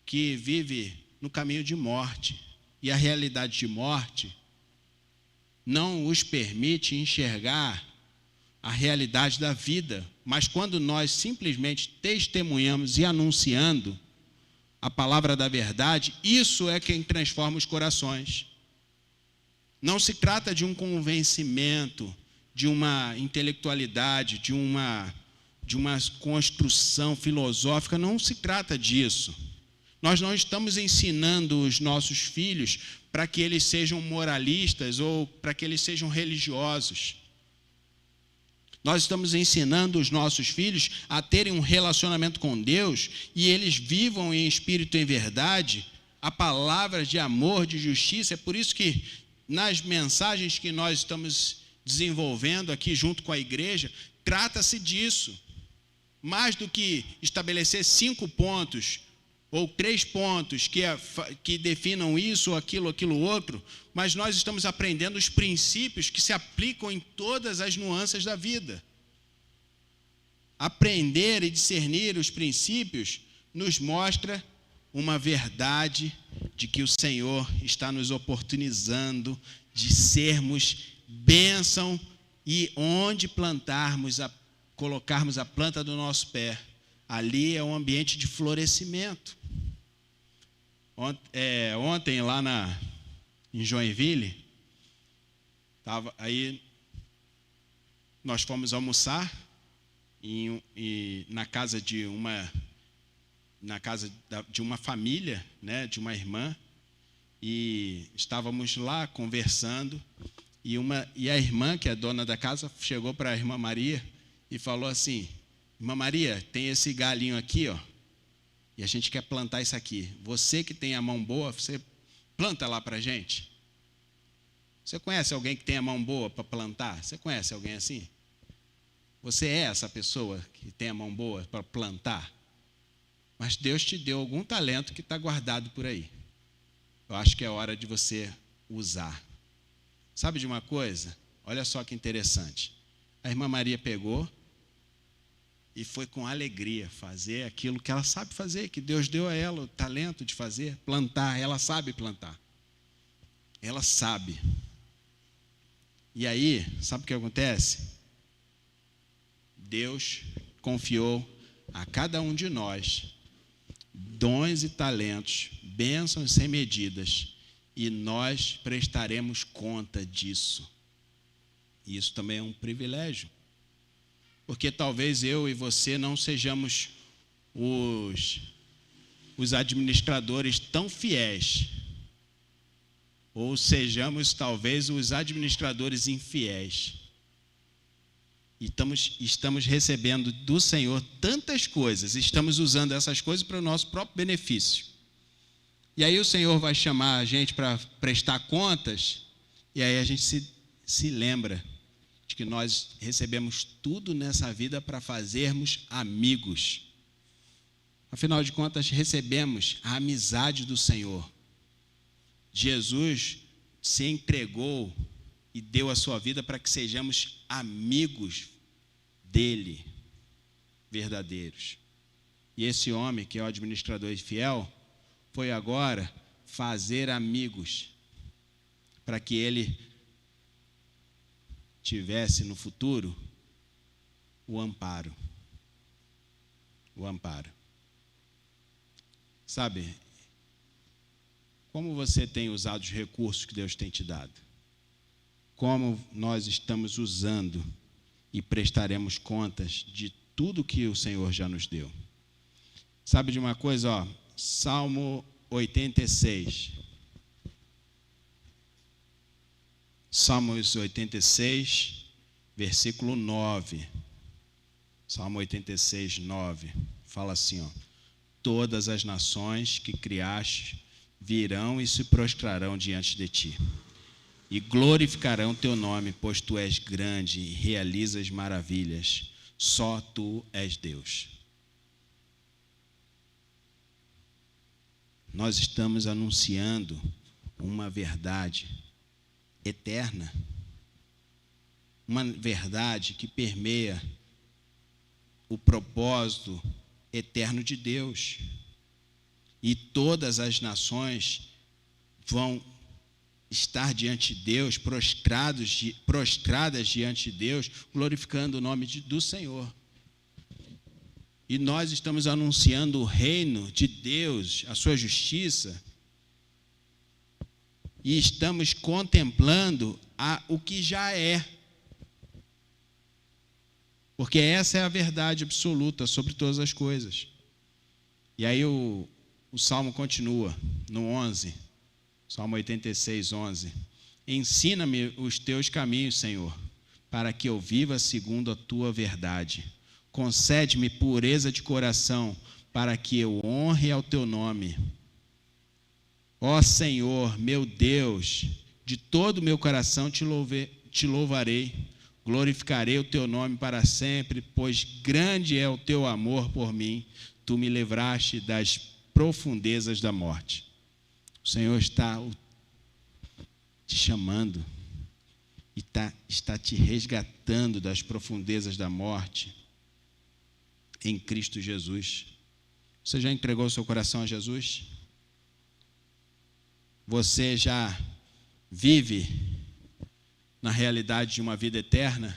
Speaker 1: que vive no caminho de morte. E a realidade de morte não os permite enxergar a realidade da vida. Mas quando nós simplesmente testemunhamos e anunciando a palavra da verdade, isso é quem transforma os corações. Não se trata de um convencimento, de uma intelectualidade, de uma construção filosófica, não se trata disso. Nós não estamos ensinando os nossos filhos para que eles sejam moralistas ou para que eles sejam religiosos. Nós estamos ensinando os nossos filhos a terem um relacionamento com Deus e eles vivam em espírito e em verdade a palavra de amor, de justiça. É por isso que nas mensagens que nós estamos desenvolvendo aqui junto com a igreja, trata-se disso. Mais do que estabelecer 5 pontos ou 3 pontos que definam isso, aquilo outro, mas nós estamos aprendendo os princípios que se aplicam em todas as nuances da vida. Aprender e discernir os princípios nos mostra uma verdade de que o Senhor está nos oportunizando de sermos bênção e onde colocarmos a planta do nosso pé, ali é um ambiente de florescimento. Ontem lá em Joinville, aí nós fomos almoçar na casa de uma família, né, de uma irmã, e estávamos lá conversando, e a irmã, que é dona da casa, chegou para a irmã Maria e falou assim: irmã Maria, tem esse galinho aqui, e a gente quer plantar isso aqui. Você que tem a mão boa, você planta lá para a gente. Você conhece alguém que tem a mão boa para plantar? Você conhece alguém assim? Você é essa pessoa que tem a mão boa para plantar? Mas Deus te deu algum talento que está guardado por aí. Eu acho que é hora de você usar. Sabe de uma coisa? Olha só que interessante. A irmã Maria pegou e foi com alegria fazer aquilo que ela sabe fazer, que Deus deu a ela o talento de fazer, plantar. Ela sabe plantar. Ela sabe. E aí, sabe o que acontece? Deus confiou a cada um de nós dons e talentos, bênçãos sem medidas, e nós prestaremos conta disso. E isso também é um privilégio, porque talvez eu e você não sejamos os administradores tão fiéis, ou sejamos talvez os administradores infiéis. E estamos recebendo do Senhor tantas coisas, estamos usando essas coisas para o nosso próprio benefício. E aí o Senhor vai chamar a gente para prestar contas, e aí a gente se lembra de que nós recebemos tudo nessa vida para fazermos amigos. Afinal de contas, recebemos a amizade do Senhor. Jesus se entregou e deu a sua vida para que sejamos amigos dele, verdadeiros. E esse homem, que é o administrador fiel, foi agora fazer amigos para que ele tivesse no futuro o amparo. O amparo. Sabe, como você tem usado os recursos que Deus tem te dado? Como nós estamos usando e prestaremos contas de tudo que o Senhor já nos deu? Sabe de uma coisa, ó, Salmo 86. Salmos 86, versículo 9. Salmo 86, 9. Fala assim, ó: todas as nações que criaste virão e se prostrarão diante de ti, e glorificarão teu nome, pois tu és grande e realizas maravilhas. Só tu és Deus. Nós estamos anunciando uma verdade eterna, uma verdade que permeia o propósito eterno de Deus. E todas as nações vão estar diante de Deus, prostradas diante de Deus, glorificando o nome do Senhor. E nós estamos anunciando o reino de Deus, a sua justiça, e estamos contemplando o que já é. Porque essa é a verdade absoluta sobre todas as coisas. E aí o Salmo continua, no 11, Salmo 86, 11. Ensina-me os teus caminhos, Senhor, para que eu viva segundo a tua verdade. Concede-me pureza de coração, para que eu honre ao teu nome. Ó Senhor, meu Deus, de todo o meu coração te louvarei, glorificarei o teu nome para sempre, pois grande é o teu amor por mim, tu me livraste das profundezas da morte. O Senhor está te chamando e está te resgatando das profundezas da morte em Cristo Jesus. Você já entregou seu coração a Jesus? Você já vive na realidade de uma vida eterna?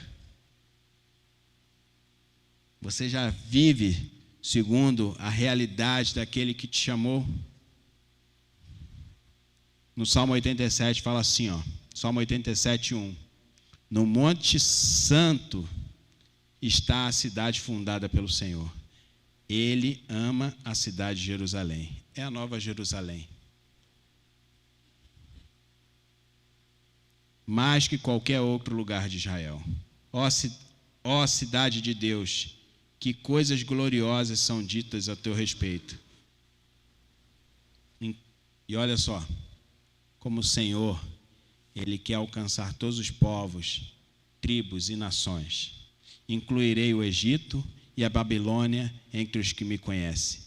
Speaker 1: Você já vive segundo a realidade daquele que te chamou? No Salmo 87 fala assim, ó, Salmo 87, 1. No Monte Santo está a cidade fundada pelo Senhor. Ele ama a cidade de Jerusalém. É a nova Jerusalém. Mais que qualquer outro lugar de Israel. Ó cidade de Deus, que coisas gloriosas são ditas a teu respeito. E olha só, como o Senhor, Ele quer alcançar todos os povos, tribos e nações. Incluirei o Egito e a Babilônia entre os que me conhecem.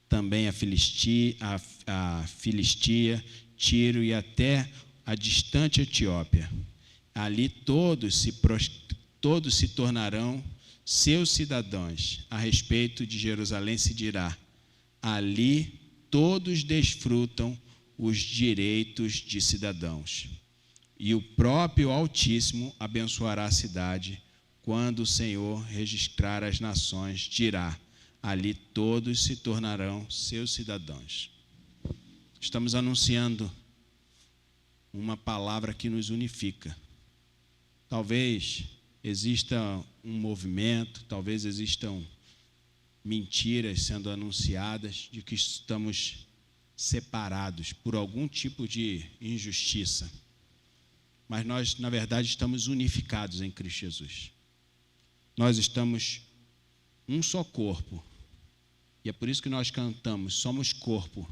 Speaker 1: Também a Filistia, Tiro e até a distante Etiópia. Ali todos se tornarão seus cidadãos. A respeito de Jerusalém se dirá: ali todos desfrutam os direitos de cidadãos. E o próprio Altíssimo abençoará a cidade. Quando o Senhor registrar as nações, dirá: ali todos se tornarão seus cidadãos. Estamos anunciando uma palavra que nos unifica. Talvez exista um movimento, talvez existam mentiras sendo anunciadas de que estamos separados por algum tipo de injustiça. Mas nós, na verdade, estamos unificados em Cristo Jesus. Nós estamos um só corpo. E é por isso que nós cantamos: somos corpo,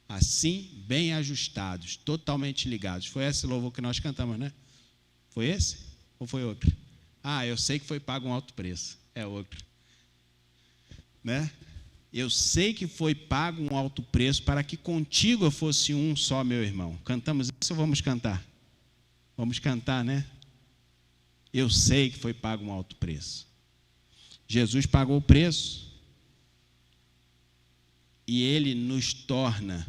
Speaker 1: assim bem ajustados, totalmente ligados. Foi esse louvor que nós cantamos, né? Foi esse? Ou foi outro? Eu sei que foi pago um alto preço. É outro. Né? Eu sei que foi pago um alto preço para que contigo eu fosse um só, meu irmão. Cantamos isso ou vamos cantar? Vamos cantar, né? Eu sei que foi pago um alto preço. Jesus pagou o preço e Ele nos torna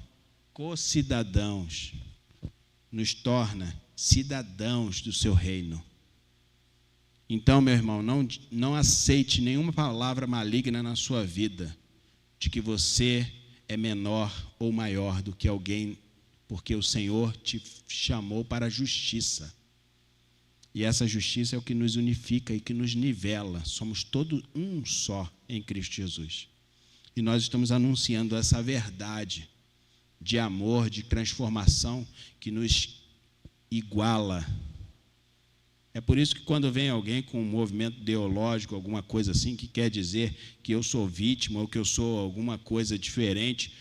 Speaker 1: co-cidadãos, nos torna cidadãos do seu reino. Então, meu irmão, não aceite nenhuma palavra maligna na sua vida, de que você é menor ou maior do que alguém, porque o Senhor te chamou para a justiça. E essa justiça é o que nos unifica e que nos nivela. Somos todos um só em Cristo Jesus. E nós estamos anunciando essa verdade de amor, de transformação, que nos iguala. É por isso que quando vem alguém com um movimento ideológico, alguma coisa assim, que quer dizer que eu sou vítima ou que eu sou alguma coisa diferente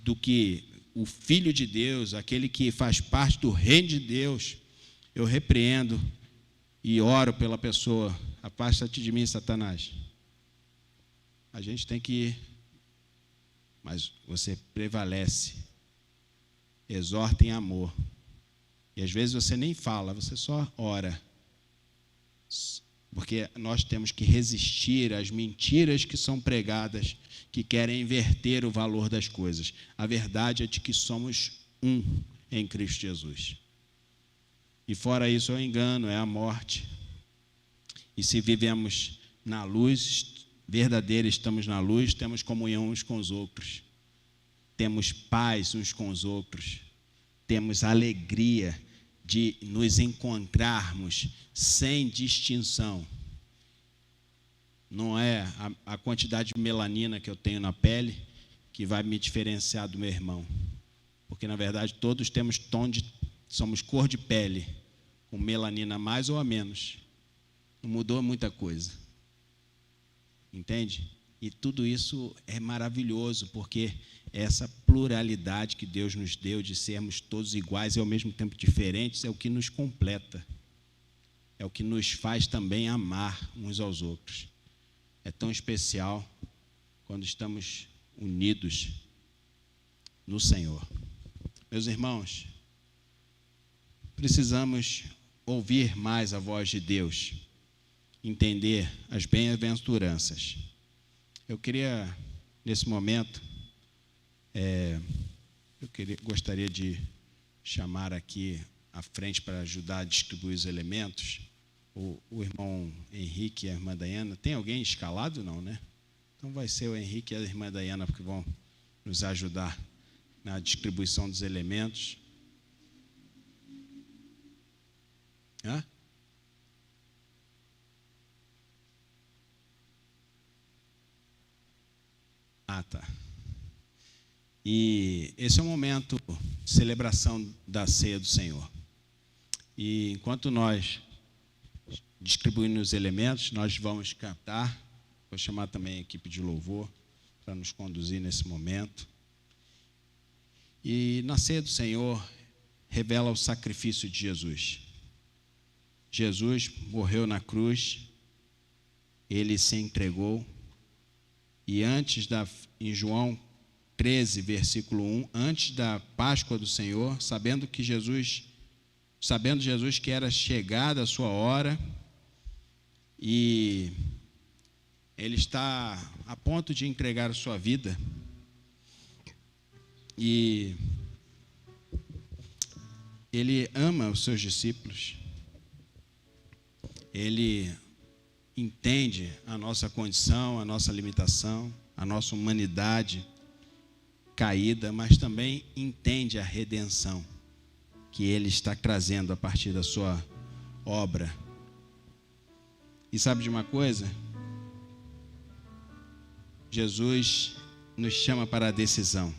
Speaker 1: do que o Filho de Deus, aquele que faz parte do reino de Deus, eu repreendo e oro pela pessoa. Afasta-te de mim, Satanás. A gente tem que... Mas você prevalece. Exorta em amor. E às vezes você nem fala, você só ora. Porque nós temos que resistir às mentiras que são pregadas, que querem inverter o valor das coisas. A verdade é de que somos um em Cristo Jesus. E fora isso é o engano, é a morte. E se vivemos na luz verdadeira, estamos na luz, temos comunhão uns com os outros. Temos paz uns com os outros. Temos alegria de nos encontrarmos sem distinção. Não é a quantidade de melanina que eu tenho na pele que vai me diferenciar do meu irmão. Porque, na verdade, todos temos somos cor de pele, com melanina a mais ou a menos. Não mudou muita coisa. Entende? E tudo isso é maravilhoso, porque essa pluralidade que Deus nos deu de sermos todos iguais e ao mesmo tempo diferentes é o que nos completa. É o que nos faz também amar uns aos outros. É tão especial quando estamos unidos no Senhor. Meus irmãos, precisamos ouvir mais a voz de Deus, entender as bem-aventuranças. Eu queria, nesse momento, gostaria de chamar aqui à frente para ajudar a distribuir os elementos o irmão Henrique e a irmã Dayana. Tem alguém escalado? Não, né? Então vai ser o Henrique e a irmã Dayana que vão nos ajudar na distribuição dos elementos. Hã? Tá. E esse é o momento de celebração da ceia do Senhor. E enquanto nós distribuímos os elementos, nós vamos cantar. Vou chamar também a equipe de louvor para nos conduzir nesse momento. E na ceia do Senhor revela o sacrifício de Jesus. Jesus morreu na cruz, ele se entregou, e em João 13, versículo 1, antes da Páscoa do Senhor, sabendo Jesus que era chegada a sua hora, e ele está a ponto de entregar a sua vida, e ele ama os seus discípulos, ele entende a nossa condição, a nossa limitação, a nossa humanidade caída, mas também entende a redenção que ele está trazendo a partir da sua obra. E sabe de uma coisa? Jesus nos chama para a decisão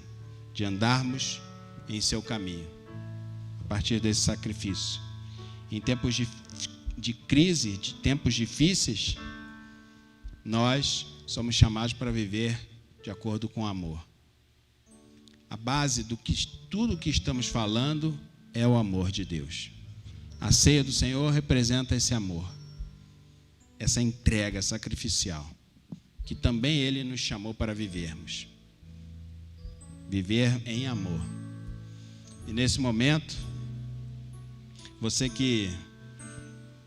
Speaker 1: de andarmos em seu caminho, a partir desse sacrifício. Em tempos de crise, de tempos difíceis, nós somos chamados para viver de acordo com o amor. A base do que tudo que estamos falando é o amor de Deus. A ceia do Senhor representa esse amor, essa entrega sacrificial, que também Ele nos chamou para vivermos. Viver em amor. E nesse momento, você que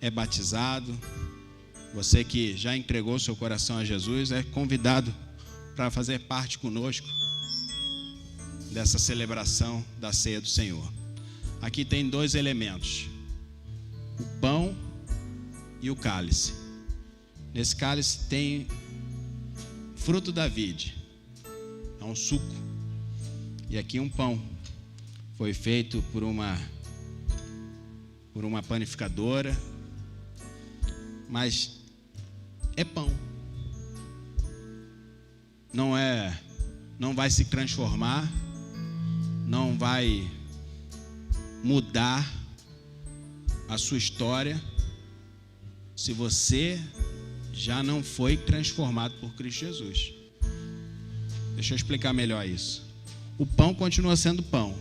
Speaker 1: é batizado, você que já entregou seu coração a Jesus, é convidado para fazer parte conosco dessa celebração da ceia do Senhor. Aqui tem 2 elementos: o pão e o cálice. Nesse cálice tem fruto da vide, é um suco. E aqui um pão, foi feito por uma panificadora, mas é pão. Não vai se transformar, não vai mudar a sua história se você já não foi transformado por Cristo Jesus. Deixa eu explicar melhor isso. O pão continua sendo pão.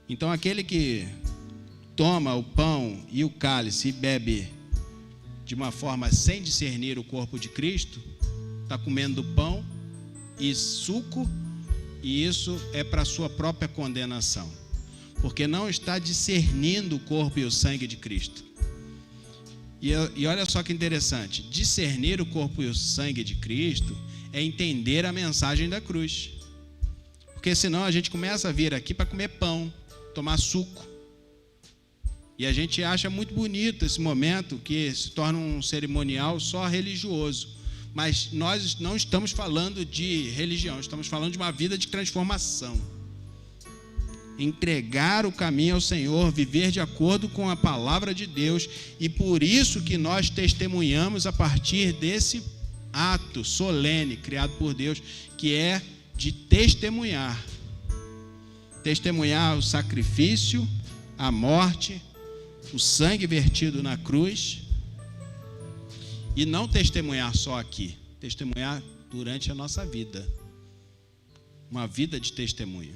Speaker 1: Então aquele que toma o pão e o cálice e bebe de uma forma sem discernir o corpo de Cristo, está comendo pão e suco, e isso é para a sua própria condenação, porque não está discernindo o corpo e o sangue de Cristo. E olha só que interessante, discernir o corpo e o sangue de Cristo é entender a mensagem da cruz, porque senão a gente começa a vir aqui para comer pão, tomar suco, e a gente acha muito bonito esse momento que se torna um cerimonial só religioso, mas nós não estamos falando de religião, estamos falando de uma vida de transformação. Entregar o caminho ao Senhor, viver de acordo com a palavra de Deus, e por isso que nós testemunhamos a partir desse ato solene criado por Deus, que é de testemunhar o sacrifício, a morte, o sangue vertido na cruz, e não testemunhar só aqui, testemunhar durante a nossa vida, uma vida de testemunho.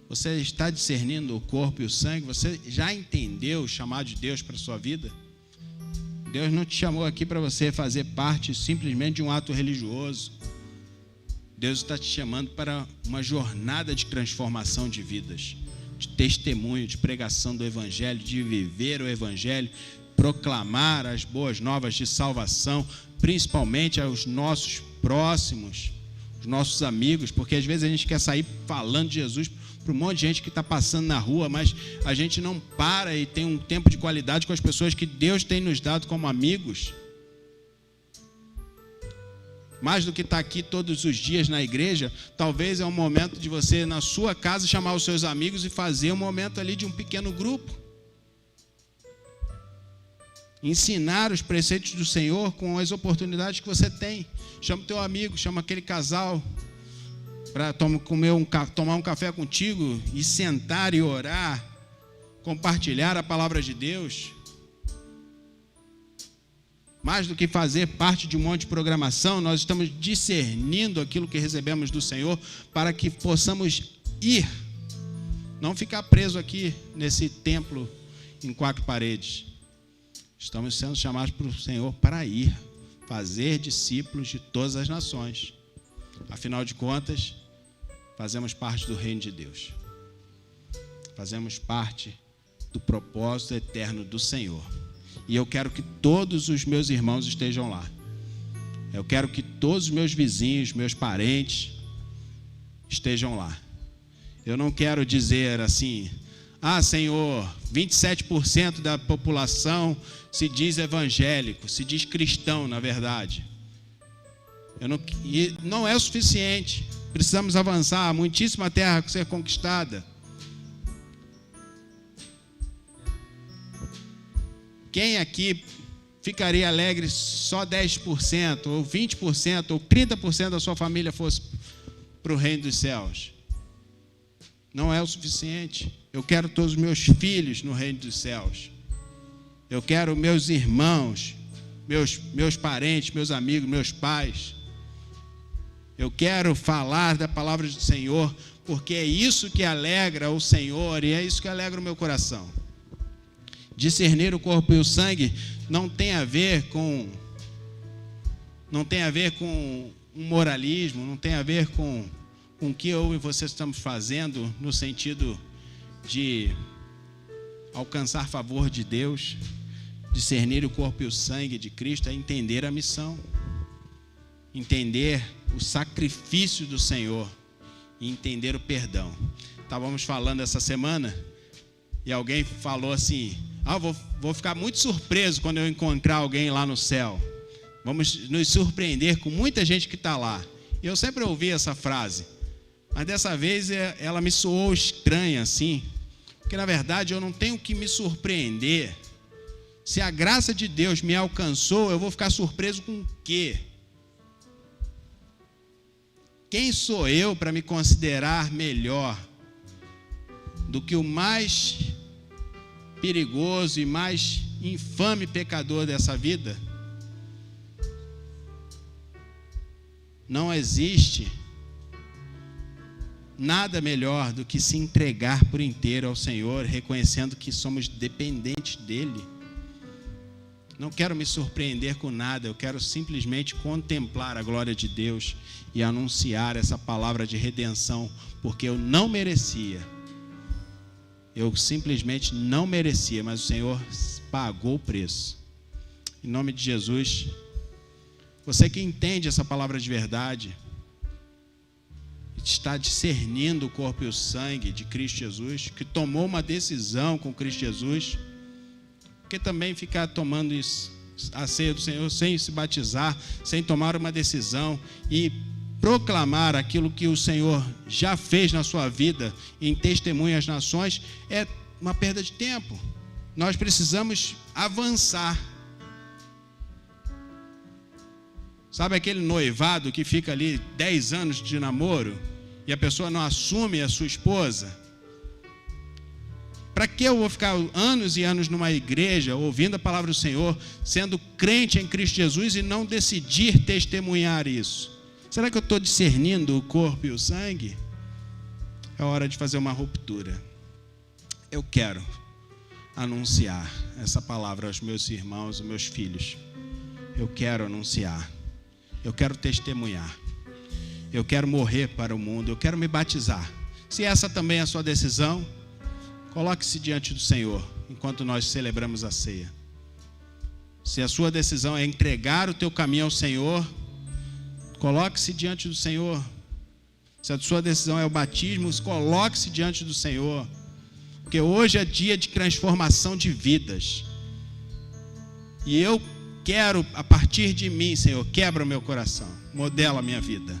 Speaker 1: Você está discernindo o corpo e o sangue? Você já entendeu o chamado de Deus para a sua vida? Deus não te chamou aqui para você fazer parte simplesmente de um ato religioso. Deus está te chamando para uma jornada de transformação de vidas, de testemunho, de pregação do Evangelho, de viver o Evangelho, proclamar as boas novas de salvação, principalmente aos nossos próximos, os nossos amigos, porque às vezes a gente quer sair falando de Jesus para um monte de gente que está passando na rua, mas a gente não para e tem um tempo de qualidade com as pessoas que Deus tem nos dado como amigos. Mais do que estar aqui todos os dias na igreja, talvez é um momento de você, na sua casa, chamar os seus amigos e fazer um momento ali de um pequeno grupo. Ensinar os preceitos do Senhor com as oportunidades que você tem. Chama o teu amigo, chama aquele casal para tomar um café contigo e sentar e orar, compartilhar a palavra de Deus. Mais do que fazer parte de um monte de programação, nós estamos discernindo aquilo que recebemos do Senhor para que possamos ir, não ficar preso aqui nesse templo em 4 paredes. Estamos sendo chamados pelo Senhor para ir, fazer discípulos de todas as nações. Afinal de contas, fazemos parte do reino de Deus. Fazemos parte do propósito eterno do Senhor. E eu quero que todos os meus irmãos estejam lá. Eu quero que todos os meus vizinhos, meus parentes estejam lá. Eu não quero dizer assim: ah, Senhor, 27% da população se diz evangélico, se diz cristão, na verdade. E não é o suficiente. Precisamos avançar, há muitíssima terra a ser conquistada. Quem aqui ficaria alegre só 10%, ou 20%, ou 30% da sua família fosse para o reino dos céus? Não é o suficiente. Eu quero todos os meus filhos no reino dos céus. Eu quero meus irmãos, meus parentes, meus amigos, meus pais. Eu quero falar da palavra do Senhor, porque é isso que alegra o Senhor e é isso que alegra o meu coração. Discernir o corpo e o sangue não tem a ver com um moralismo, não tem a ver com o que eu e você estamos fazendo no sentido de alcançar favor de Deus. Discernir o corpo e o sangue de Cristo é entender a missão, entender o sacrifício do Senhor e entender o perdão. Estávamos falando essa semana e alguém falou assim: vou ficar muito surpreso quando eu encontrar alguém lá no céu. Vamos nos surpreender com muita gente que está lá. Eu sempre ouvi essa frase, mas dessa vez ela me soou estranha assim, porque na verdade eu não tenho que me surpreender. Se a graça de Deus me alcançou, eu vou ficar surpreso com o quê? Quem sou eu para me considerar melhor do que o mais perigoso e mais infame pecador dessa vida? Não existe nada melhor do que se entregar por inteiro ao Senhor, reconhecendo que somos dependentes dEle. Não quero me surpreender com nada, eu quero simplesmente contemplar a glória de Deus e anunciar essa palavra de redenção, porque eu não merecia. Eu simplesmente não merecia, mas o Senhor pagou o preço. Em nome de Jesus, você que entende essa palavra de verdade, está discernindo o corpo e o sangue de Cristo Jesus, que tomou uma decisão com Cristo Jesus, porque também ficar tomando a ceia do Senhor sem se batizar, sem tomar uma decisão e proclamar aquilo que o Senhor já fez na sua vida em testemunho às nações, é uma perda de tempo. Nós precisamos avançar. Sabe aquele noivado que fica ali 10 anos de namoro e a pessoa não assume a sua esposa? Para que eu vou ficar anos e anos numa igreja, ouvindo a palavra do Senhor, sendo crente em Cristo Jesus e não decidir testemunhar isso? Será que eu estou discernindo o corpo e o sangue? É hora de fazer uma ruptura. Eu quero anunciar essa palavra aos meus irmãos, aos meus filhos. Eu quero anunciar. Eu quero testemunhar. Eu quero morrer para o mundo. Eu quero me batizar. Se essa também é a sua decisão, coloque-se diante do Senhor enquanto nós celebramos a ceia. Se a sua decisão é entregar o teu caminho ao Senhor, coloque-se diante do Senhor. Se a sua decisão é o batismo, coloque-se diante do Senhor. Porque hoje é dia de transformação de vidas. E eu quero, a partir de mim, Senhor, quebra o meu coração, modela a minha vida.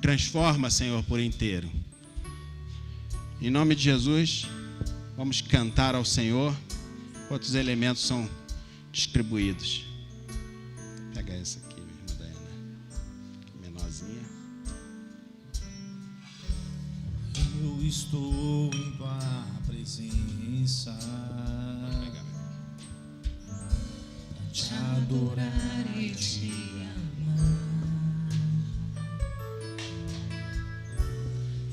Speaker 1: Transforma, Senhor, por inteiro. Em nome de Jesus, vamos cantar ao Senhor, enquanto os elementos são distribuídos. Pega essa aqui, minha irmã Daiana, menorzinha.
Speaker 2: Eu estou em tua presença, pra te adorar e te amar.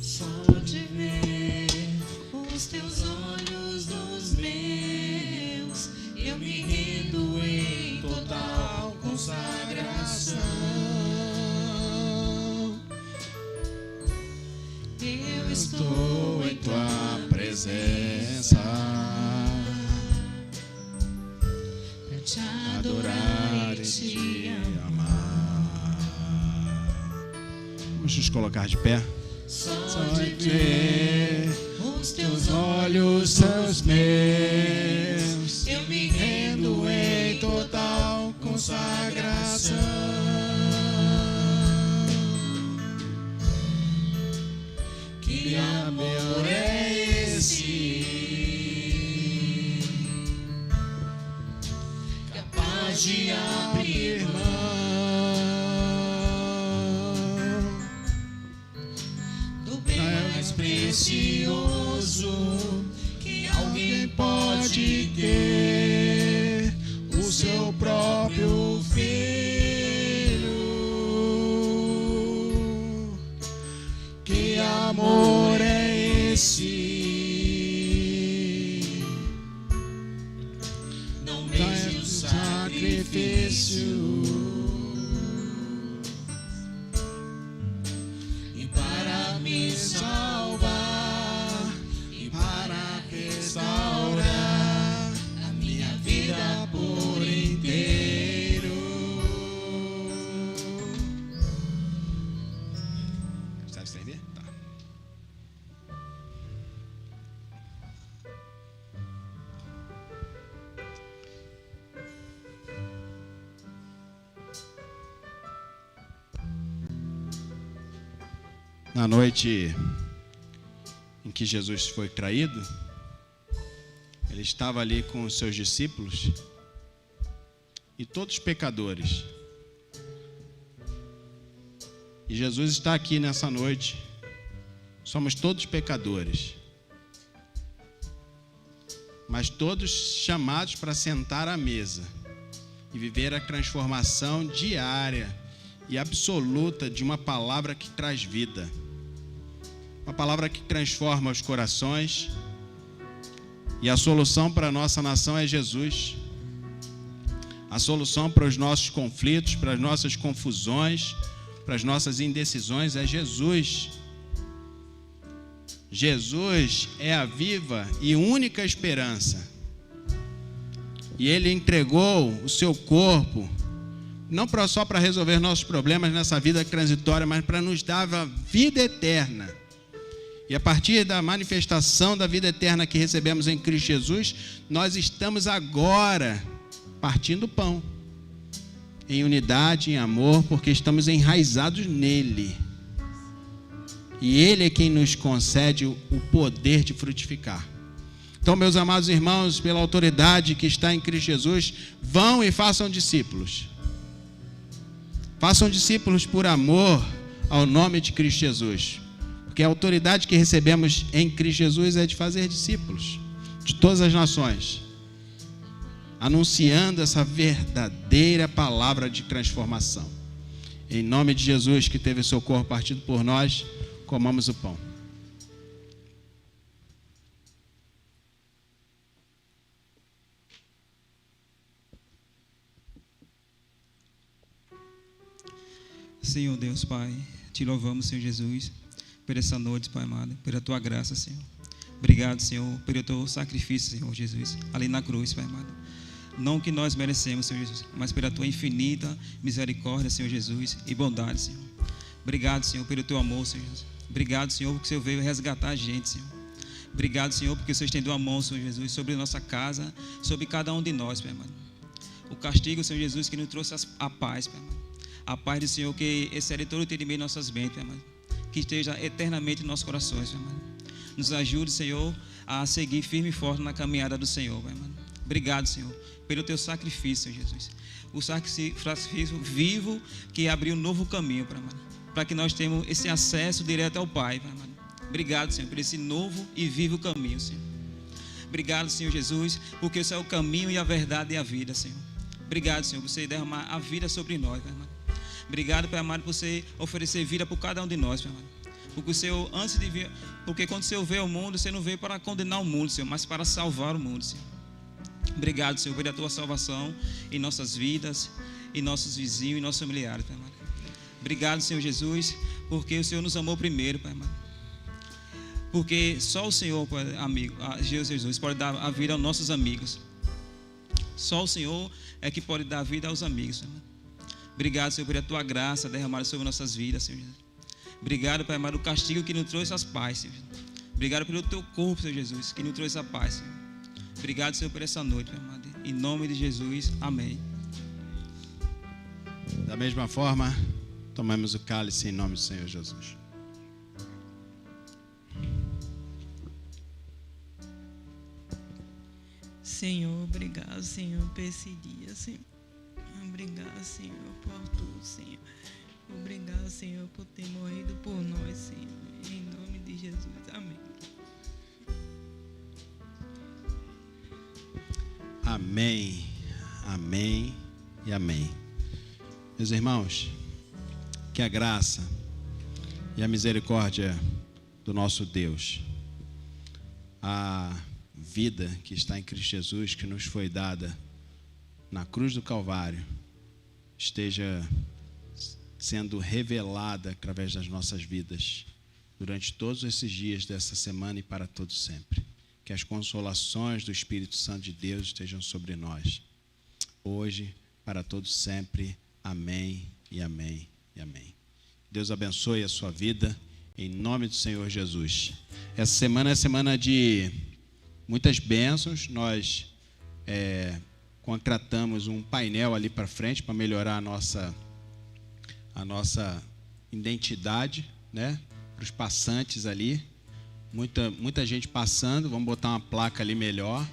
Speaker 2: Só de ver os teus olhos nos meus, eu me rendo em total consagração. Eu estou em tua presença, pra te adorar e te amar.
Speaker 1: Vamos nos colocar de pé.
Speaker 2: Só de ver os teus olhos são os meus, eu me rendo em total consagração. Que amor é esse, capaz de abrir mão do bem mais precioso que alguém pode ter, o seu próprio filho. sacrifício e para me salvar e para restaurar a minha vida por inteiro.
Speaker 1: Sabe estender? Tá. Na noite em que Jesus foi traído, ele estava ali com os seus discípulos e todos pecadores. E Jesus está aqui nessa noite. Somos todos pecadores, mas todos chamados para sentar à mesa e viver a transformação diária e absoluta de uma palavra que traz vida. Uma palavra que transforma os corações. E a solução para a nossa nação é Jesus. A solução para os nossos conflitos, para as nossas confusões, para as nossas indecisões é Jesus. Jesus é a viva e única esperança. E Ele entregou o seu corpo, não só para resolver nossos problemas nessa vida transitória, mas para nos dar a vida eterna. E a partir da manifestação da vida eterna que recebemos em Cristo Jesus, nós estamos agora partindo o pão, em unidade, em amor, porque estamos enraizados nele. E Ele é quem nos concede o poder de frutificar. Então, meus amados irmãos, pela autoridade que está em Cristo Jesus, vão e façam discípulos. Façam discípulos por amor ao nome de Cristo Jesus. Porque a autoridade que recebemos em Cristo Jesus é de fazer discípulos de todas as nações, anunciando essa verdadeira palavra de transformação. Em nome de Jesus, que teve seu corpo partido por nós, comamos o pão.
Speaker 3: Senhor Deus, Pai, te louvamos, Senhor Jesus, por essa noite, Pai amado, pela tua graça, Senhor. Obrigado, Senhor, pelo teu sacrifício, Senhor Jesus, ali na cruz, Pai amado. Não que nós merecemos, Senhor Jesus, mas pela tua infinita misericórdia, Senhor Jesus, e bondade, Senhor. Obrigado, Senhor, pelo teu amor, Senhor Jesus. Obrigado, Senhor, porque o Senhor veio resgatar a gente, Senhor. Obrigado, Senhor, porque o Senhor estendeu a mão, Senhor Jesus, sobre a nossa casa, sobre cada um de nós, Pai amado. O castigo, Senhor Jesus, que nos trouxe a paz, Pai amado. A paz do Senhor que excede todo o entendimento em nossas mentes, Pai amado. Que esteja eternamente em nossos corações, Pai amado. Nos ajude, Senhor, a seguir firme e forte na caminhada do Senhor, Pai amado. Obrigado, Senhor, pelo teu sacrifício, Senhor Jesus. O sacrifício vivo que abriu um novo caminho, Pai amado, para que nós tenhamos esse acesso direto ao Pai, Pai amado. Obrigado, Senhor, por esse novo e vivo caminho, Senhor. Obrigado, Senhor Jesus, porque o Senhor é o caminho e a verdade e a vida, Senhor. Obrigado, Senhor, por você derramar a vida sobre nós, Pai amado. Obrigado, Pai amado, por você oferecer vida por cada um de nós, Pai amado. Porque o Senhor, antes de vir, porque quando o Senhor veio ao mundo, você não veio para condenar o mundo, Senhor, mas para salvar o mundo, Senhor. Obrigado, Senhor, pela tua salvação em nossas vidas, em nossos vizinhos e nossos familiares, Pai amado. Obrigado, Senhor Jesus, porque o Senhor nos amou primeiro, Pai amado. Porque só o Senhor, amigo, Jesus, pode dar a vida aos nossos amigos. Só o Senhor é que pode dar a vida aos amigos, Pai amado. Obrigado, Senhor, pela tua graça derramada sobre nossas vidas, Senhor Jesus. Obrigado, Pai amado, o castigo que nos trouxe as paz, Senhor. Obrigado pelo teu corpo, Senhor Jesus, que nos trouxe a paz, Senhor. Obrigado, Senhor, por essa noite, Pai amado. Em nome de Jesus, amém.
Speaker 1: Da mesma forma, tomamos o cálice em nome do Senhor Jesus.
Speaker 4: Senhor, obrigado, Senhor, por esse dia, Senhor. Obrigado, Senhor, por tudo, Senhor. Obrigado, Senhor, por ter morrido por nós, Senhor. Em nome de Jesus, amém.
Speaker 1: Amém, amém e amém. Meus irmãos, que a graça e a misericórdia do nosso Deus, a vida que está em Cristo Jesus, que nos foi dada na cruz do Calvário esteja sendo revelada através das nossas vidas durante todos esses dias dessa semana e para todos sempre. Que as consolações do Espírito Santo de Deus estejam sobre nós, hoje, para todos sempre. Amém e amém e amém. Deus abençoe a sua vida, em nome do Senhor Jesus. Essa semana é semana de muitas bênçãos. Nós contratamos um painel ali para frente para melhorar a nossa identidade, né? Para os passantes ali. Muita gente passando, vamos botar uma placa ali melhor.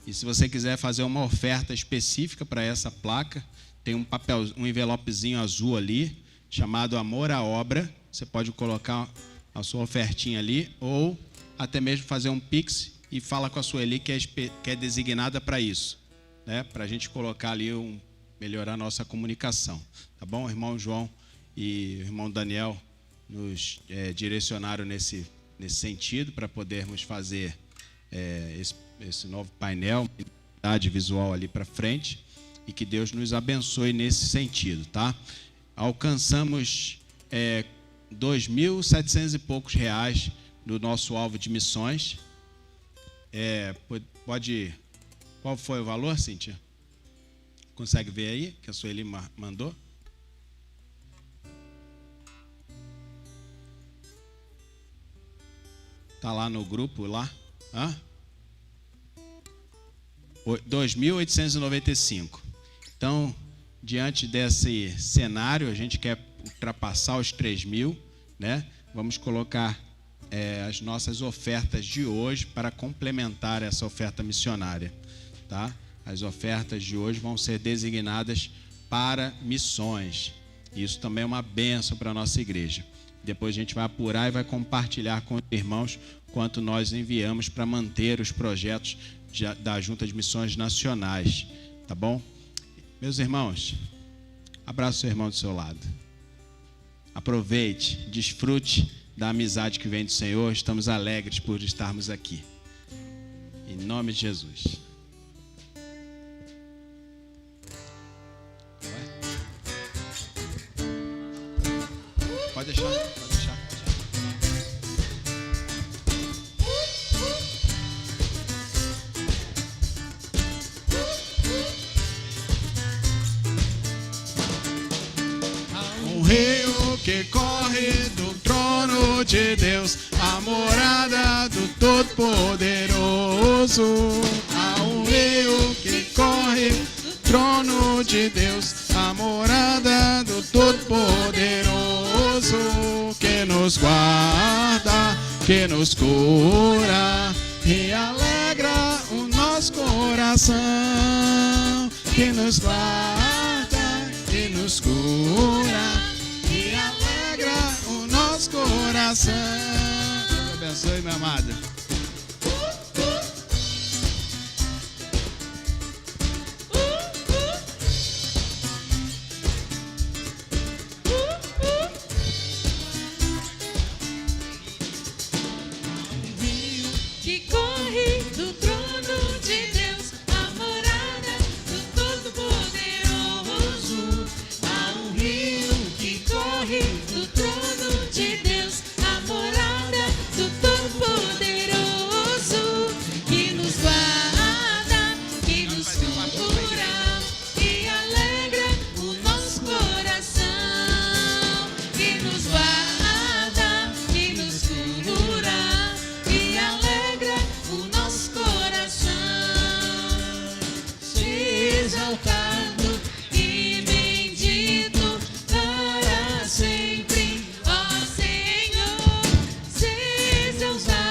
Speaker 1: E se você quiser fazer uma oferta específica para essa placa, tem um envelopezinho azul ali, chamado Amor à Obra. Você pode colocar a sua ofertinha ali, ou até mesmo fazer um Pix e fala com a Sueli, que é designada para isso, né? Para a gente colocar ali, melhorar a nossa comunicação. Tá bom? O irmão João e o irmão Daniel nos direcionaram nesse sentido, para podermos fazer esse novo painel, identidade visual ali para frente, e que Deus nos abençoe nesse sentido, tá? Alcançamos 2.700 e poucos reais do nosso alvo de missões. Qual foi o valor, Cíntia? Consegue ver aí, que a Sueli mandou? Está lá no grupo, lá. 2.895. Então, diante desse cenário, a gente quer ultrapassar os 3.000, né? Vamos colocar as nossas ofertas de hoje para complementar essa oferta missionária, tá? As ofertas de hoje vão ser designadas para missões. Isso também é uma bênção para a nossa igreja. Depois a gente vai apurar e vai compartilhar com os irmãos quanto nós enviamos para manter os projetos da Junta de Missões Nacionais. Tá bom? Meus irmãos, abraça o seu irmão do seu lado. Aproveite, desfrute da amizade que vem do Senhor. Estamos alegres por estarmos aqui. Em nome de Jesus. Pode deixar, pode deixar.
Speaker 2: Um rio que corre do trono de Deus, a morada do Todo-Poderoso. Há um rio que corre do trono de Deus, a morada do Todo-Poderoso, que nos guarda, que nos cura e alegra o nosso coração, que nos guarda, que nos cura e alegra o nosso coração.
Speaker 1: Deus abençoe, meu amado.
Speaker 5: Que corre do trono de Deus, a morada do Todo-Poderoso. Há um rio que corre do trono de Deus, a morada do Todo-Poderoso, que nos guarda, que nos cura e alegra o nosso coração, que nos guarda, que nos cura e alegra o nosso coração. Seja exaltado e bendito para sempre, ó Senhor. Seja exaltado